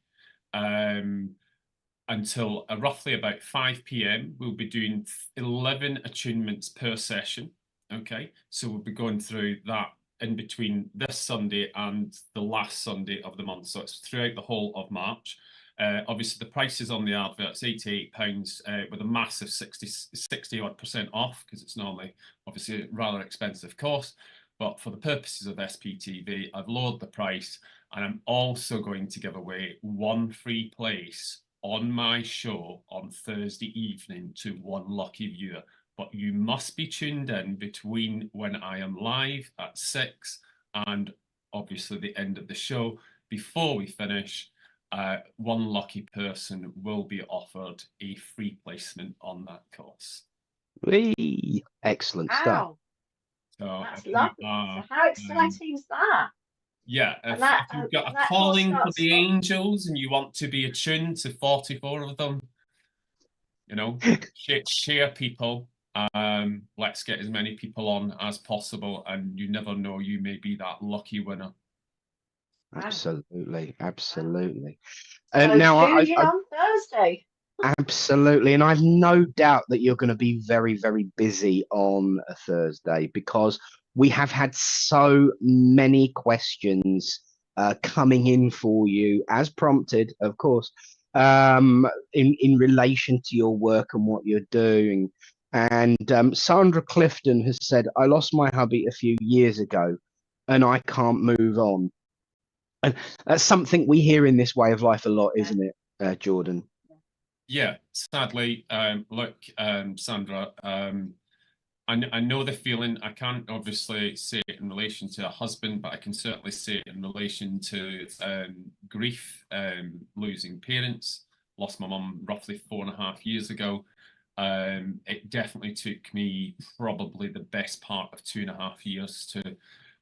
until roughly about 5 p.m. We'll be doing 11 attunements per session. Okay, so we'll be going through that in between this Sunday and the last Sunday of the month. So it's throughout the whole of March. Obviously, the prices on the advert is £88 with a massive 60% off, because it's normally obviously a rather expensive course. But for the purposes of SPTV, I've lowered the price, and I'm also going to give away one free place on my show on Thursday evening to one lucky viewer. But you must be tuned in between when I am live at 6 and obviously the end of the show. Before we finish, one lucky person will be offered a free placement on that course. Whee! Excellent stuff. So that's lovely. So how exciting is that? Yeah, if you've got a calling for the angels and you want to be attuned to 44 of them, you know, share people. Let's get as many people on as possible, and you never know, you may be that lucky winner. Absolutely, absolutely. So now tune in on Thursday. Absolutely, and I've no doubt that you're going to be very, very busy on a Thursday, because we have had so many questions coming in for you, as prompted, of course, in relation to your work and what you're doing. And Sandra Clifton has said, I lost my hubby a few years ago and I can't move on. And that's something we hear in this way of life a lot, isn't it, Jordon? Yeah, sadly, look, Sandra, I know the feeling. I can't obviously say it in relation to a husband, but I can certainly say it in relation to grief, losing parents, lost my mum roughly 4.5 years ago. It definitely took me probably the best part of 2.5 years to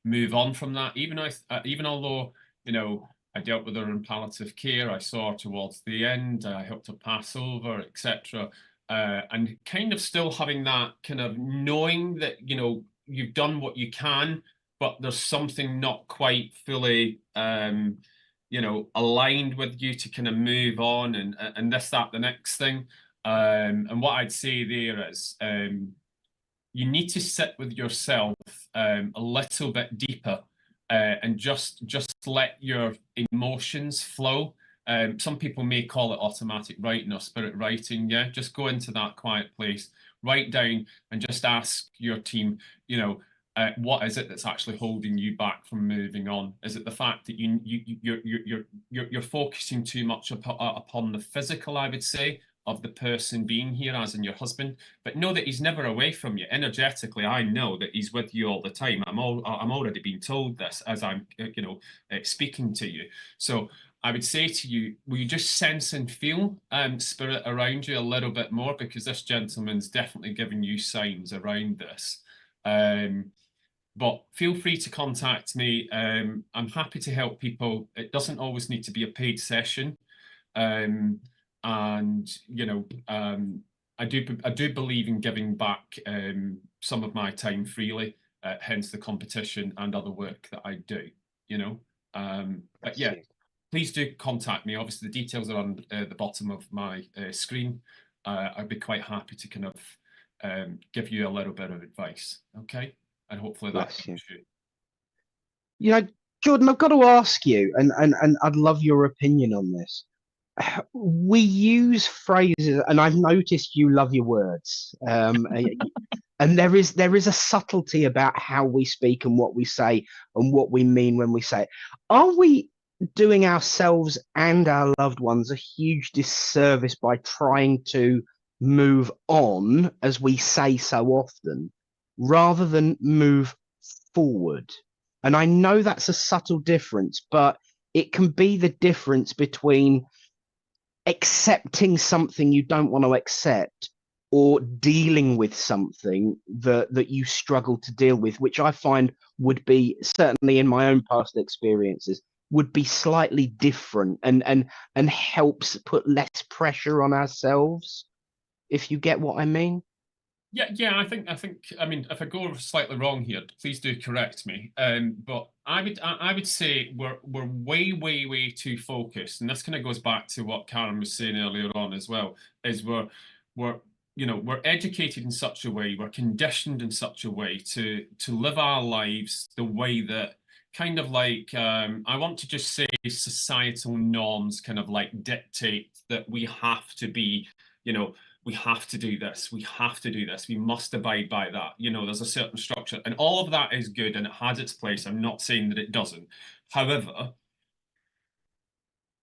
move on from that. Even although, you know, I dealt with her in palliative care, I saw her towards the end, I helped her pass over, etc. And kind of still having that kind of knowing that, you know, you've done what you can, but there's something not quite fully, you know, aligned with you to kind of move on and this, that, the next thing. And what I'd say there is, you need to sit with yourself a little bit deeper and just let your emotions flow. Some people may call it automatic writing or spirit writing. Yeah, just go into that quiet place, write down, and just ask your team, you know, what is it that's actually holding you back from moving on? Is it the fact that you're focusing too much upon the physical, I would say, of the person being here, as in your husband, but know that he's never away from you. Energetically, I know that he's with you all the time. I'm already being told this as I'm, you know, speaking to you. So I would say to you, will you just sense and feel spirit around you a little bit more, because this gentleman's definitely giving you signs around this. But feel free to contact me. I'm happy to help people. It doesn't always need to be a paid session. And you know, I do believe in giving back some of my time freely, hence the competition and other work that I do, you know. But yeah, please do contact me. Obviously, the details are on the bottom of my screen. I'd be quite happy to kind of give you a little bit of advice, okay? And hopefully that helps you. You know, Jordon, I've got to ask you, and I'd love your opinion on this. We use phrases, and I've noticed you love your words, and there is a subtlety about how we speak and what we say and what we mean when we say it. Are we doing ourselves and our loved ones a huge disservice by trying to move on, as we say so often, rather than move forward? And I know that's a subtle difference, but it can be the difference between accepting something you don't want to accept or dealing with something that you struggle to deal with, which I find would be, certainly in my own past experiences, would be slightly different and helps put less pressure on ourselves, if you get what I mean. Yeah, I think I mean, if I go slightly wrong here, please do correct me. But I would say we're way too focused, and this kind of goes back to what Karen was saying earlier on as well. Is we're you know, we're educated in such a way, we're conditioned in such a way to live our lives the way that kind of like I want to just say societal norms kind of like dictate that we have to be, you know, we have to do this, we have to do this, we must abide by that. You know, there's a certain structure, and all of that is good and it has its place. I'm not saying that it doesn't. However,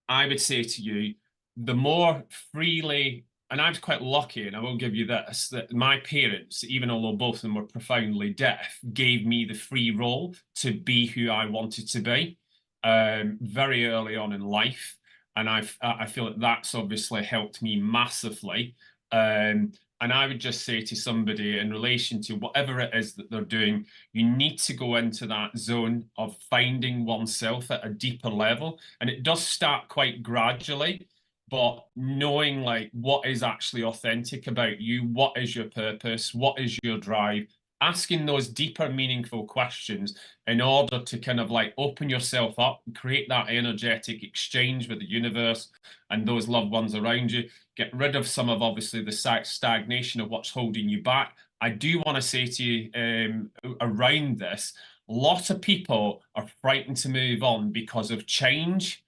I would say to you, the more freely, and I was quite lucky, and I will give you this, that my parents, even although both of them were profoundly deaf, gave me the free roll to be who I wanted to be very early on in life. And I feel that that's obviously helped me massively. And I would just say to somebody, in relation to whatever it is that they're doing, you need to go into that zone of finding oneself at a deeper level. And it does start quite gradually, but knowing like what is actually authentic about you, what is your purpose, what is your drive, asking those deeper, meaningful questions in order to kind of like open yourself up, create that energetic exchange with the universe and those loved ones around you. Get rid of some of obviously the stagnation of what's holding you back. I do want to say to you around this, a lot of people are frightened to move on because of change.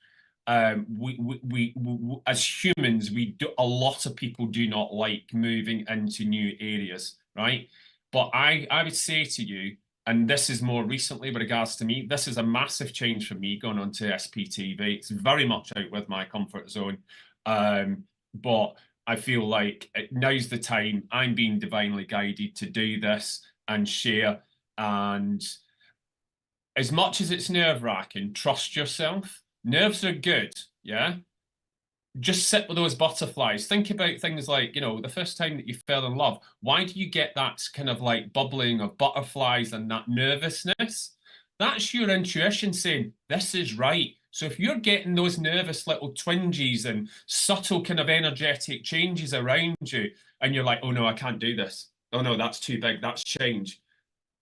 We as humans, a lot of people do not like moving into new areas, right? But I would say to you, and this is more recently with regards to me, this is a massive change for me going on to SPTV. It's very much out with my comfort zone. But I feel like now's the time. I'm being divinely guided to do this and share. And as much as it's nerve-wracking, trust yourself. Nerves are good, yeah? just sit with those butterflies. Think about things like, you know, the first time that you fell in love. Why do you get that kind of like bubbling of butterflies and that nervousness? That's your intuition saying, this is right. So if you're getting those nervous little twinges and subtle kind of energetic changes around you, and you're like, oh no, I can't do this. Oh no, that's too big. That's change.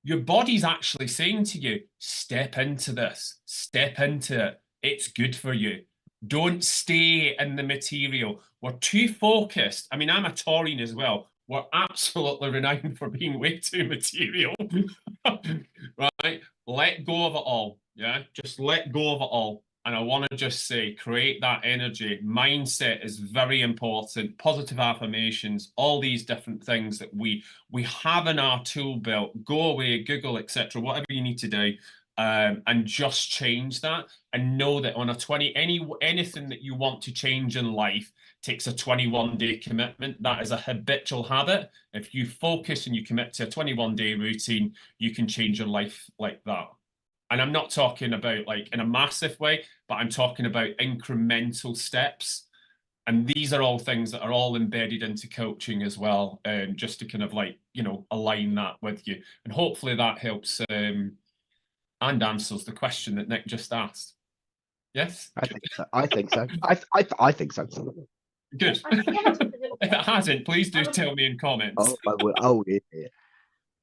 Your body's actually saying to you, step into this, step into it. It's good for you. Don't stay in the material. We're too focused. I mean, I'm a Taurine as well. We're absolutely renowned for being way too material. Right? Let go of it all. Yeah. Just let go of it all. And I want to just say, create that energy. Mindset is very important. Positive affirmations, all these different things that we have in our tool belt. Go away, Google, etc. Whatever you need to do, and just change that. And know that on a anything that you want to change in life takes a 21-day commitment. That is a habitual habit. If you focus and you commit to a 21-day routine, you can change your life like that. And I'm not talking about like in a massive way, but I'm talking about incremental steps. And these are all things that are all embedded into coaching as well, just to kind of like, you know, align that with you. And hopefully that helps and answers the question that Nick just asked. Yes? I think so. I think so. I think so. Good. I think you have to be a little If it hasn't, please do I would- tell me in comments. Oh, I will. Oh, yeah.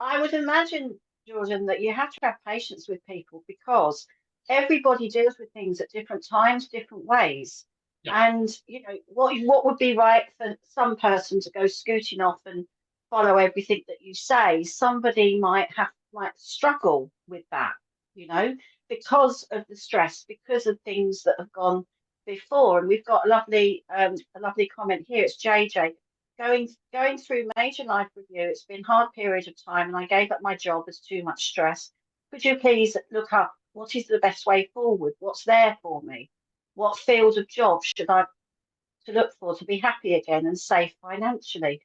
I would imagine, Jordan, that you have to have patience with people because everybody deals with things at different times, different ways. Yeah. And you know what would be right for some person to go scooting off and follow everything that you say, somebody might struggle with that, you know, because of the stress, because of things that have gone before. And we've got a lovely comment here. It's JJ. Going through major life review, it's been a hard period of time and I gave up my job as too much stress. Could you please look up what is the best way forward? What's there for me? What field of job should I to look for to be happy again and safe financially?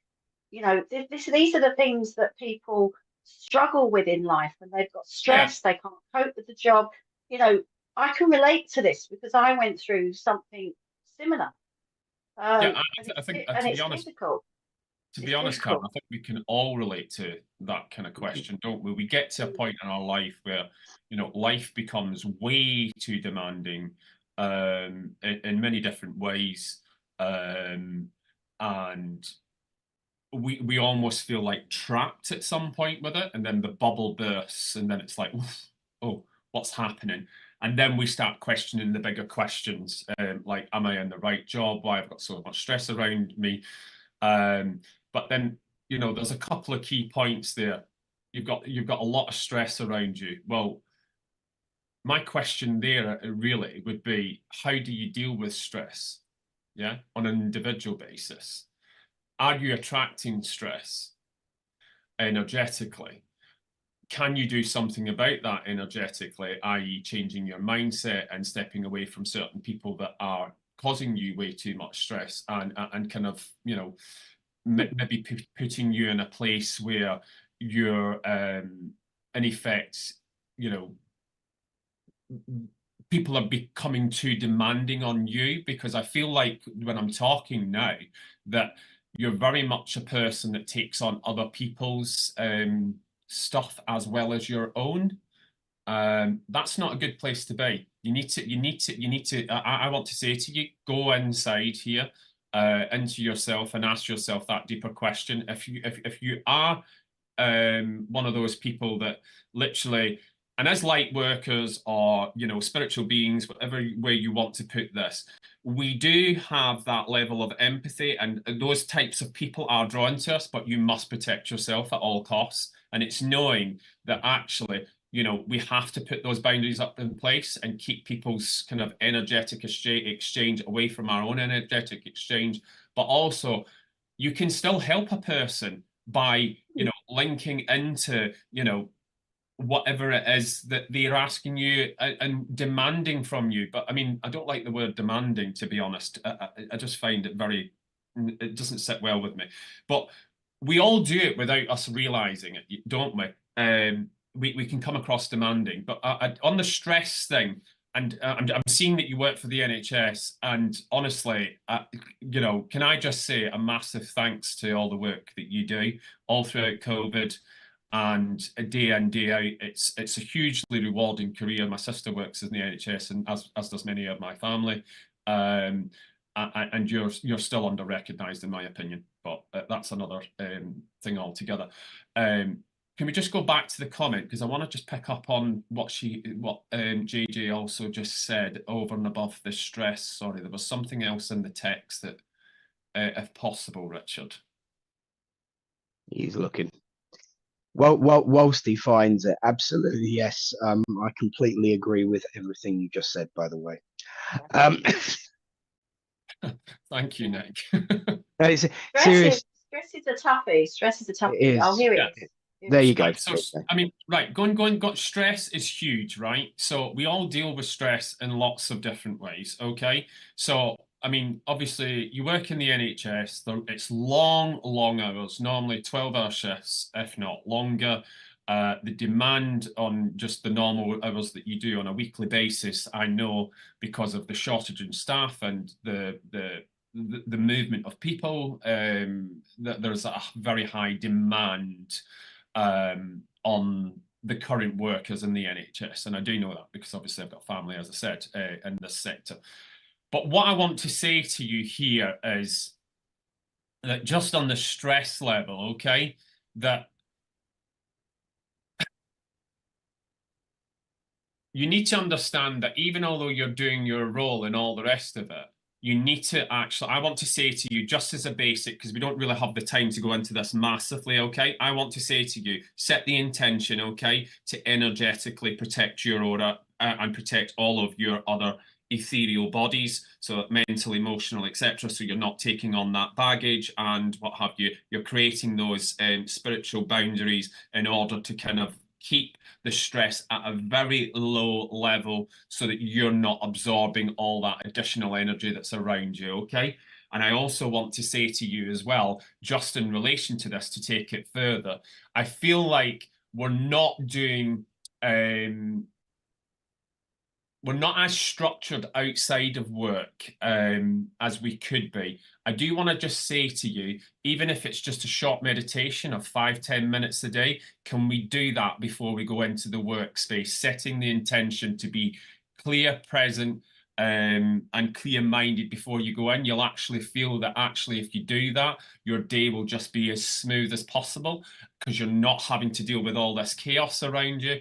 You know, these are the things that people struggle with in life when they've got stress, they can't cope with the job. You know, I can relate to this because I went through something similar. Yeah, And I think and it's difficult. to It's be honest, Karen, difficult. I think we can all relate to that kind of question, don't we? We get to a point in our life where, you know, life becomes way too demanding, in many different ways, and we almost feel like trapped at some point with it, and then the bubble bursts, and then it's like, oof, oh, what's happening? And then we start questioning the bigger questions, like, am I in the right job? Why I've got so much stress around me? But then, you know, there's a couple of key points there. You've got a lot of stress around you. Well, my question there really would be, how do you deal with stress? Yeah, on an individual basis. Are you attracting stress energetically? Can you do something about that energetically, i.e. changing your mindset and stepping away from certain people that are causing you way too much stress and kind of, you know, maybe putting you in a place where you're in effect, you know, people are becoming too demanding on you, because I feel like when I'm talking now that you're very much a person that takes on other people's stuff as well as your own. That's not a good place to be. You need to, I want to say to you, go inside here, into yourself and ask yourself that deeper question. If you are one of those people that literally, and as light workers or, you know, spiritual beings, whatever way you want to put this, we do have that level of empathy, and those types of people are drawn to us, but you must protect yourself at all costs. And it's knowing that actually, you know, we have to put those boundaries up in place and keep people's kind of energetic exchange away from our own energetic exchange. But also, you can still help a person by, you know, linking into, you know, whatever it is that they're asking you and demanding from you. But I mean, I don't like the word demanding, to be honest. I just find it it doesn't sit well with me. But we all do it without us realizing it, don't we? We can come across demanding. But on the stress thing, I'm seeing that you work for the NHS, and honestly, you know, can I just say a massive thanks to all the work that you do all throughout COVID, and day in day out. It's a hugely rewarding career. My sister works in the NHS, and as does many of my family. And you're still under recognised in my opinion, but that's another thing altogether. Can we just go back to the comment, because I want to just pick up on what JJ also just said over and above the stress. Sorry, there was something else in the text that, if possible, Richard. He's looking. Well, whilst he finds it, absolutely yes. I completely agree with everything you just said. By the way, thank you, Nick. it's serious. Stress is a toughie. Stress is a toughie. It is. Oh, here Yeah. it is. There you go. Right, so, I mean, right, got stress is huge, right? So we all deal with stress in lots of different ways, okay? So, I mean, obviously, you work in the NHS, it's long hours, normally 12-hour shifts, if not longer. The demand on just the normal hours that you do on a weekly basis, I know because of the shortage in staff and the movement of people, that there's a very high demand on the current workers in the NHS. And I do know that because obviously I've got family, as I said, in this sector. But what I want to say to you here is that just on the stress level, okay, that you need to understand that even although you're doing your role and all the rest of it, you need to actually, I want to say to you, just as a basic, because we don't really have the time to go into this massively, okay? I want to say to you, set the intention, okay, to energetically protect your aura and protect all of your other ethereal bodies, so mental, emotional, etc. So you're not taking on that baggage and what have you. You're creating those spiritual boundaries in order to kind of keep the stress at a very low level so that you're not absorbing all that additional energy that's around you, okay? And I also want to say to you as well, just in relation to this, to take it further, I feel like we're not doing we're not as structured outside of work as we could be. I do want to just say to you, even if it's just a short meditation of 5-10 minutes a day, can we do that before we go into the workspace, setting the intention to be clear, present, and clear-minded before you go in? You'll actually feel that actually if you do that, your day will just be as smooth as possible because you're not having to deal with all this chaos around you.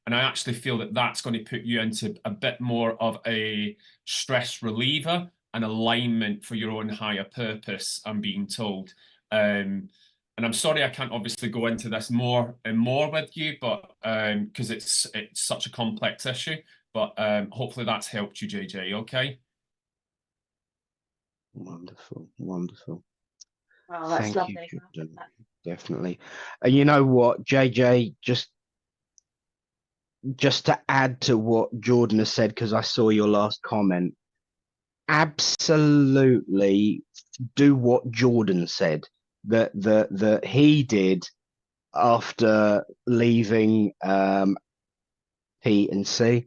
And I actually feel that that's going to put you into a bit more of a stress reliever and alignment for your own higher purpose, I'm being told. And I'm sorry I can't obviously go into this more and more with you, but because it's such a complex issue. But hopefully that's helped you, JJ, okay? Wonderful, wonderful. Oh, that's Thank lovely. you, Jordon. Definitely. And you know what, JJ, just to add to what Jordon has said, because I saw your last comment, absolutely do what Jordon said that he did after leaving P and C.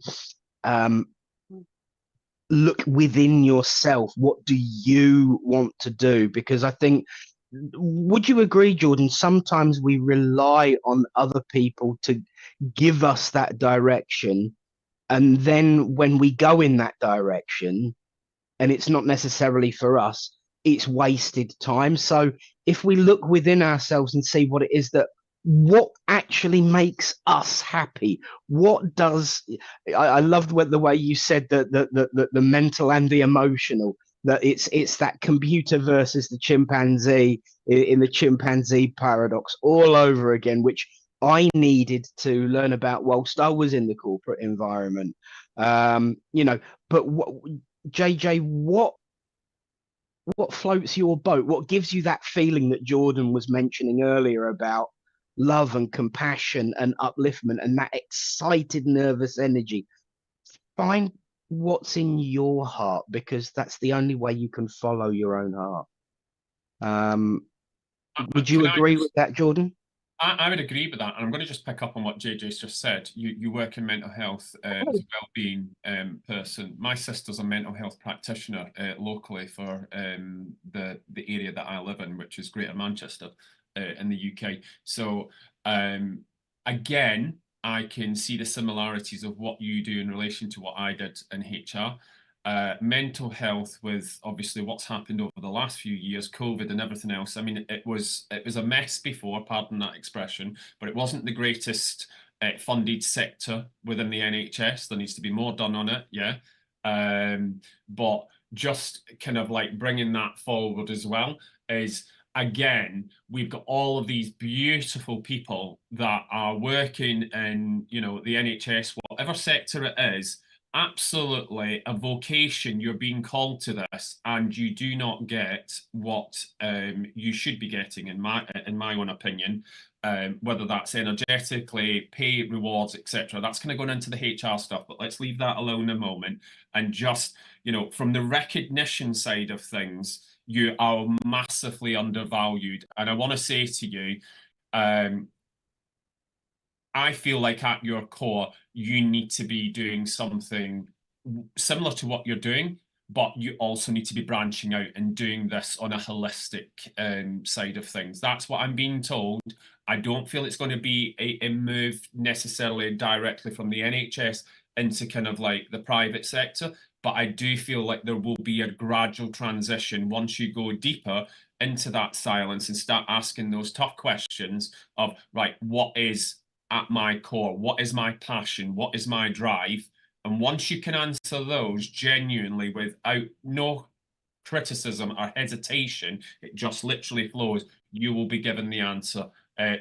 Look within yourself. What do you want to do? Because I think, would you agree, Jordon, sometimes we rely on other people to give us that direction, and then when we go in that direction and it's not necessarily for us, it's wasted time. So if we look within ourselves and see what it is what actually makes us happy, what does, I loved the way you said that the mental and the emotional, that it's that computer versus the chimpanzee in the chimpanzee paradox all over again, which I needed to learn about whilst I was in the corporate environment. You know, but JJ, what floats your boat? What gives you that feeling that Jordon was mentioning earlier about love and compassion and upliftment and that excited nervous energy? Find what's in your heart, because that's the only way you can follow your own heart. Would you agree with that, Jordon? I would agree with that. And I'm going to just pick up on what JJ's just said. You work in mental health as a well-being person. My sister's a mental health practitioner locally for the area that I live in, which is Greater Manchester in the UK. So again, I can see the similarities of what you do in relation to what I did in HR. Mental health, with obviously what's happened over the last few years, COVID and everything else. I mean, it was a mess before, pardon that expression, but it wasn't the greatest funded sector within the NHS. There needs to be more done on it, yeah. But just kind of like bringing that forward as well is, again, we've got all of these beautiful people that are working in, you know, the NHS, whatever sector it is. Absolutely a vocation. You're being called to this, and you do not get what you should be getting, in my own opinion. Whether that's energetically, pay, rewards, etc. That's kind of going into the HR stuff, but let's leave that alone a moment. And just, you know, from the recognition side of things, you are massively undervalued. And I want to say to you, I feel like at your core, you need to be doing something similar to what you're doing, but you also need to be branching out and doing this on a holistic side of things. That's what I'm being told. I don't feel it's going to be a move necessarily directly from the NHS into kind of like the private sector, but I do feel like there will be a gradual transition once you go deeper into that silence and start asking those tough questions of, right, what is at my core? What is my passion? What is my drive? And once you can answer those genuinely without no criticism or hesitation, it just literally flows, you will be given the answer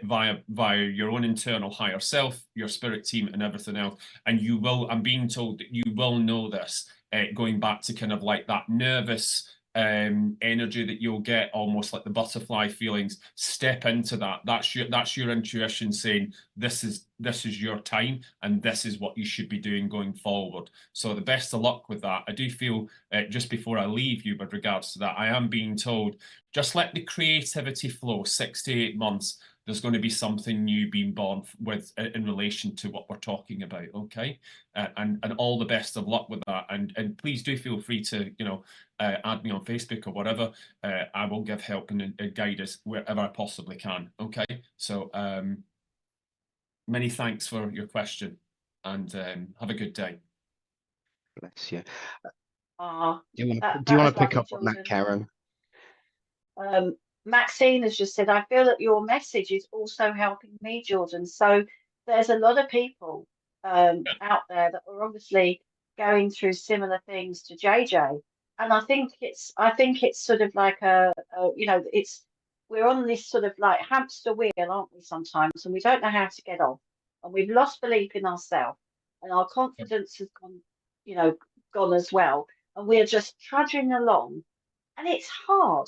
via your own internal higher self, your spirit team, and everything else. And you will, I'm being told that you will know this, going back to kind of like that nervous energy that you'll get, almost like the butterfly feelings. Step into that. That's your intuition saying this is your time, and this is what you should be doing going forward. So the best of luck with that. I do feel just before I leave you with regards to that, I am being told just let the creativity flow. 6 to 8 months, there's going to be something new being born with in relation to what we're talking about. Okay, and all the best of luck with that. And please do feel free to, you know, add me on Facebook or whatever. I will give help and guide us wherever I possibly can. Okay, so many thanks for your question, and have a good day. Bless you. Ah, Do you that want was to pick lovely, up on that, Jordon. Karen? Maxine has just said, I feel that your message is also helping me, Jordon. So there's a lot of people out there that are obviously going through similar things to JJ. And I think it's sort of like you know, we're on this sort of like hamster wheel, aren't we, sometimes, and we don't know how to get off. And we've lost belief in ourselves, and our confidence has gone, you know, gone as well. And we're just trudging along, and it's hard.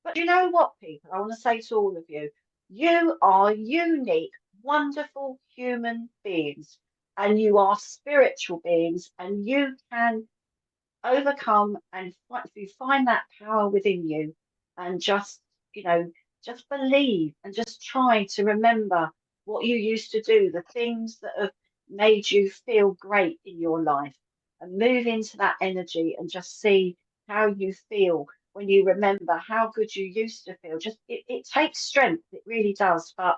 But you know what, people? I want to say to all of you, you are unique, wonderful human beings, and you are spiritual beings, and you can overcome, and if you find that power within you, and just, you know, just believe and just try to remember what you used to do, the things that have made you feel great in your life, and move into that energy and just see how you feel when you remember how good you used to feel. Just it takes strength, it really does, but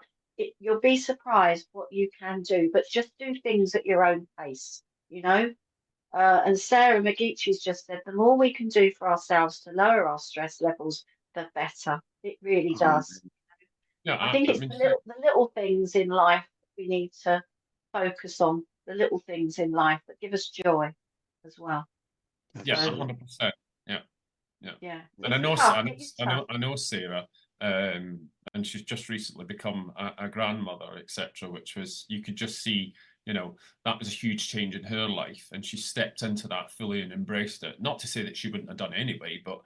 you'll be surprised what you can do. But just do things at your own pace, you know. And Sarah McGeeche's just said, the more we can do for ourselves to lower our stress levels, the better. It really does. Yeah, I think it's mean, the little things in life that we need to focus on, the little things in life that give us joy as well. yeah, So, 100%. Yeah. yeah. And I It's know, tough, it is tough. I know Sarah, and she's just recently become a grandmother, etc. Which was, you could just see, you know, that was a huge change in her life, and she stepped into that fully and embraced it. Not to say that she wouldn't have done anyway, but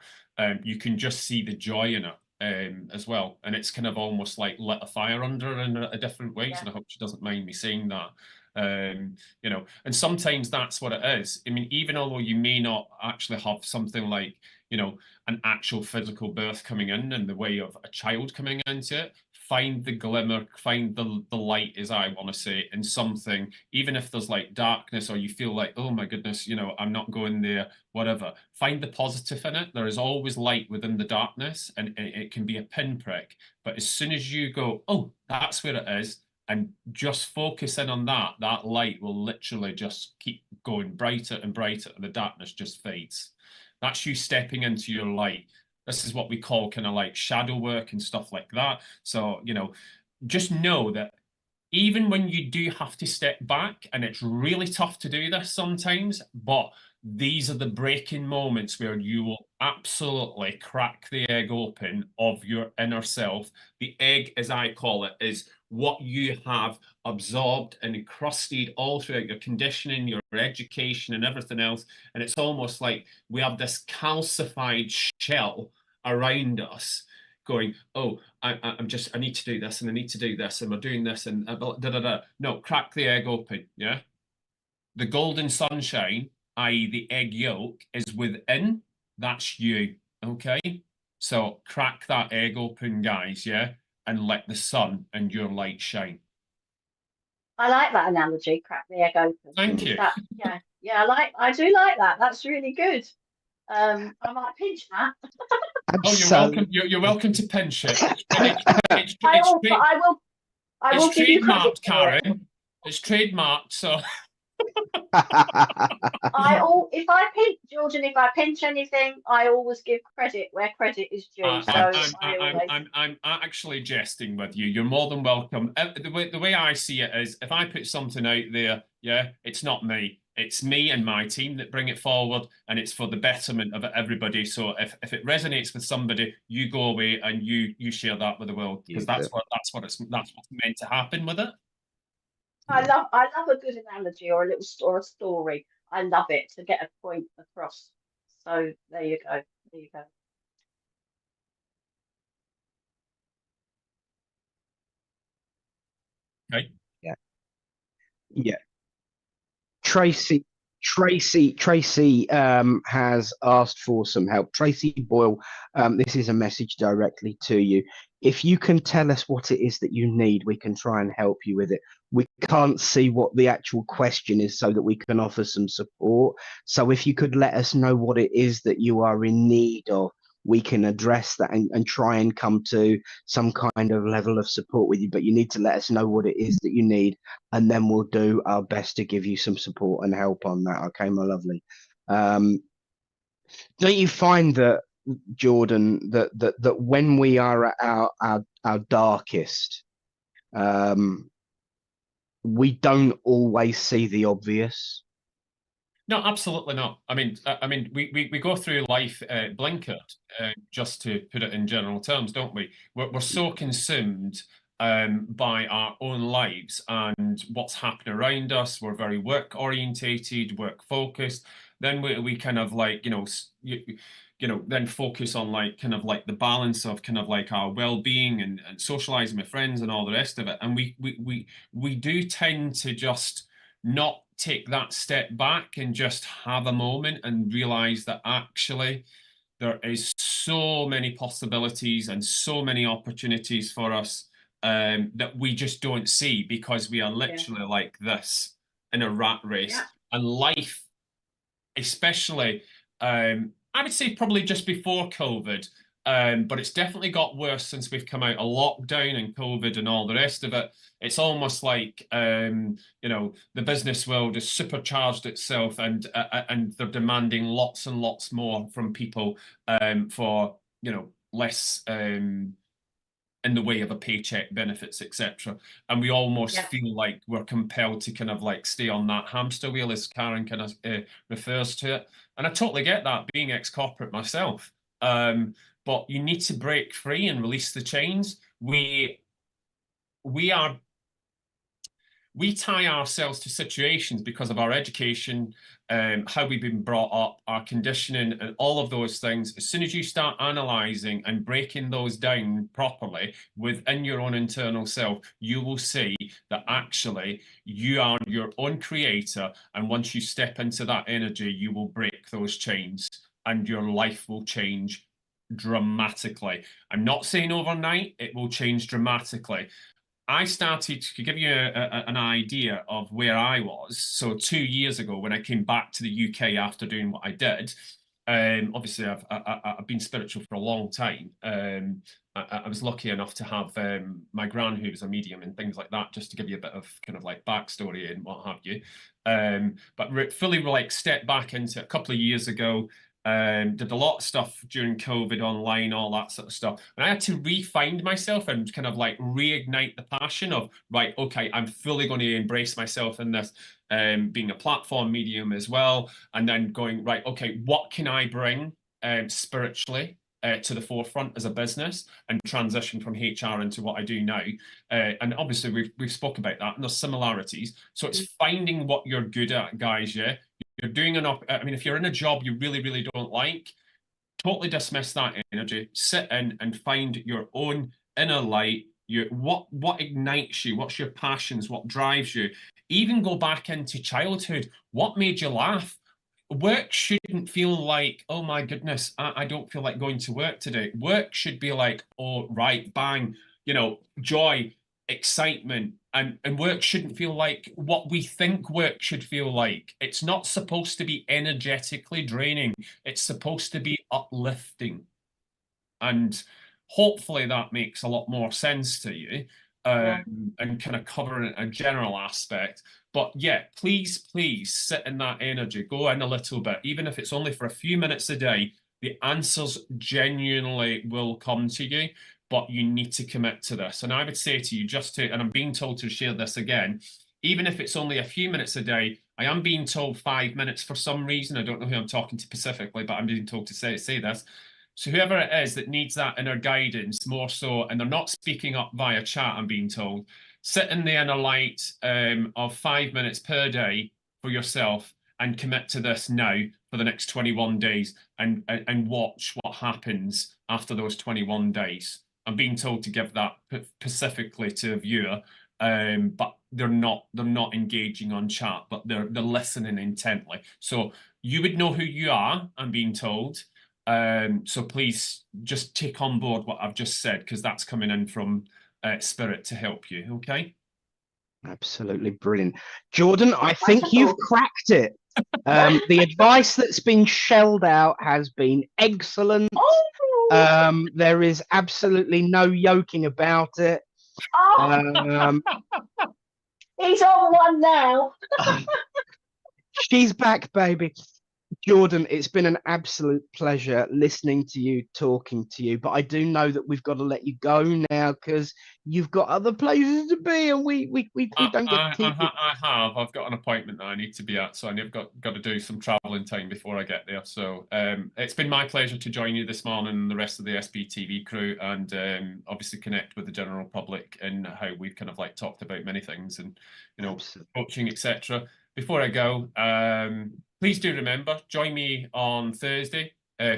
you can just see the joy in her as well, and it's kind of almost like lit a fire under her in a different ways. Yeah. And I hope she doesn't mind me saying that. You know, and sometimes that's what it is. I mean, even although you may not actually have something like, you know, an actual physical birth coming in the way of a child coming into it, find the glimmer, find the light, as I want to say, in something, even if there's like darkness or you feel like, oh my goodness, you know, I'm not going there, whatever. Find the positive in it. There is always light within the darkness, and it can be a pinprick. But as soon as you go, oh, that's where it is, and just focus in on that, that light will literally just keep going brighter and brighter, and the darkness just fades. That's you stepping into your light. This is what we call kind of like shadow work and stuff like that. So, you know, just know that even when you do have to step back, and it's really tough to do this sometimes, but these are the breaking moments where you will absolutely crack the egg open of your inner self. The egg, as I call it, is what you have absorbed and encrusted all throughout your conditioning, your education, and everything else. And it's almost like we have this calcified shell around us going, oh, I need to do this, and I need to do this, and we're doing this, and da da da. No, crack the egg open, yeah? The golden sunshine, i.e. the egg yolk, is within. That's you, okay? So crack that egg open, guys, yeah? And let the sun and your light shine. I like that analogy, crack the egg open. Thank you. Yeah, I do like that. That's really good. I might pinch that. Oh, you're welcome. You're welcome to pinch it. I will give you credit trademarked, Karen. It's trademarked, so. If I pinch anything, I always give credit where credit is due. I'm actually jesting with you. You're more than welcome. The way I see it is, if I put something out there, yeah, it's not me. It's me and my team that bring it forward, and it's for the betterment of everybody. So if it resonates with somebody, you go away and you share that with the world, because that's what's meant to happen with it. I love a good analogy or a story. I love it to get a point across. So there you go. There you go. Okay. Yeah. Tracy has asked for some help. Tracy Boyle, this is a message directly to you. If you can tell us what it is that you need, we can try and help you with it. We can't see what the actual question is so that we can offer some support. So if you could let us know what it is that you are in need of, we can address that and try and come to some kind of level of support with you. But you need to let us know what it is that you need, and then we'll do our best to give you some support and help on that. Okay, my lovely. Don't you find that, Jordon, that when we are at our darkest, we don't always see the obvious? No, absolutely not. I mean, we go through life blinkered, just to put it in general terms, don't we? We're so consumed by our own lives and what's happening around us. We're very work orientated, work focused. Then we kind of like, then focus on like kind of like the balance of kind of like our well-being and socializing with friends and all the rest of it. And we do tend to just not take that step back and just have a moment and realize that actually there is so many possibilities and so many opportunities for us that we just don't see, because we are literally like this in a rat race. Yeah. And life, especially, I would say probably just before COVID, but it's definitely got worse since we've come out of lockdown and COVID and all the rest of it. It's almost like, the business world has supercharged itself, and they're demanding lots and lots more from people for, less in the way of a paycheck, benefits, etc. And we almost feel like we're compelled to kind of like stay on that hamster wheel, as Karen kind of refers to it. And I totally get that, being ex-corporate myself. But you need to break free and release the chains. We tie ourselves to situations because of our education, how we've been brought up, our conditioning, and all of those things. As soon as you start analysing and breaking those down properly within your own internal self, you will see that actually you are your own creator. And once you step into that energy, you will break those chains and your life will change dramatically. I'm not saying overnight, it will change dramatically. I started to give you an idea of where I was. So 2 years ago, when I came back to the UK after doing what I did, obviously I've been spiritual for a long time. I was lucky enough to have my gran, who was a medium, and things like that, just to give you a bit of kind of like backstory and what have you. But fully like stepped back into a couple of years ago. Did a lot of stuff during COVID online, all that sort of stuff. And I had to re-find myself and kind of like reignite the passion of, right, okay, I'm fully going to embrace myself in this, being a platform medium as well. And then going, right, okay, what can I bring spiritually to the forefront as a business, and transition from HR into what I do now. And obviously we've spoke about that, and there's similarities. So it's finding what you're good at, guys, yeah? You're doing enough. I mean, if you're in a job you really, really don't like, totally dismiss that energy. Sit in and find your own inner light. What ignites you? What's your passions? What drives you? Even go back into childhood. What made you laugh? Work shouldn't feel like, oh my goodness, I don't feel like going to work today. Work should be like, oh, right, bang, you know, joy, excitement. And work shouldn't feel like what we think work should feel like. It's not supposed to be energetically draining. It's supposed to be uplifting. And hopefully that makes a lot more sense to you, and kind of cover a general aspect. But yeah, please sit in that energy. Go in a little bit, even if it's only for a few minutes a day. The answers genuinely will come to you, but you need to commit to this. And I would say to you, and I'm being told to share this again, even if it's only a few minutes a day. I am being told 5 minutes for some reason. I don't know who I'm talking to specifically, but I'm being told to say this. So whoever it is that needs that inner guidance more so, and they're not speaking up via chat, I'm being told, sit in the inner light of 5 minutes per day for yourself, and commit to this now for the next 21 days, and watch what happens after those 21 days. I'm being told to give that specifically to a viewer, but they're not engaging on chat, but they're listening intently. So you would know who you are, I'm being told. So please just take on board what I've just said, because that's coming in from Spirit to help you, okay? Absolutely brilliant. Jordon, I think you've cracked it. The advice that's been shelled out has been excellent. There is absolutely no yoking about it. He's on one now. She's back, baby. Jordon, it's been an absolute pleasure listening to you, talking to you, but I do know that we've got to let you go now because you've got other places to be, and we don't get to keep you. I've got an appointment that I need to be at, so I've got to do some traveling time before I get there. So it's been my pleasure to join you this morning and the rest of the SPTV crew, and obviously connect with the general public and how we've kind of like talked about many things, and you know, coaching, etc. Before I go, please do remember, join me on Thursday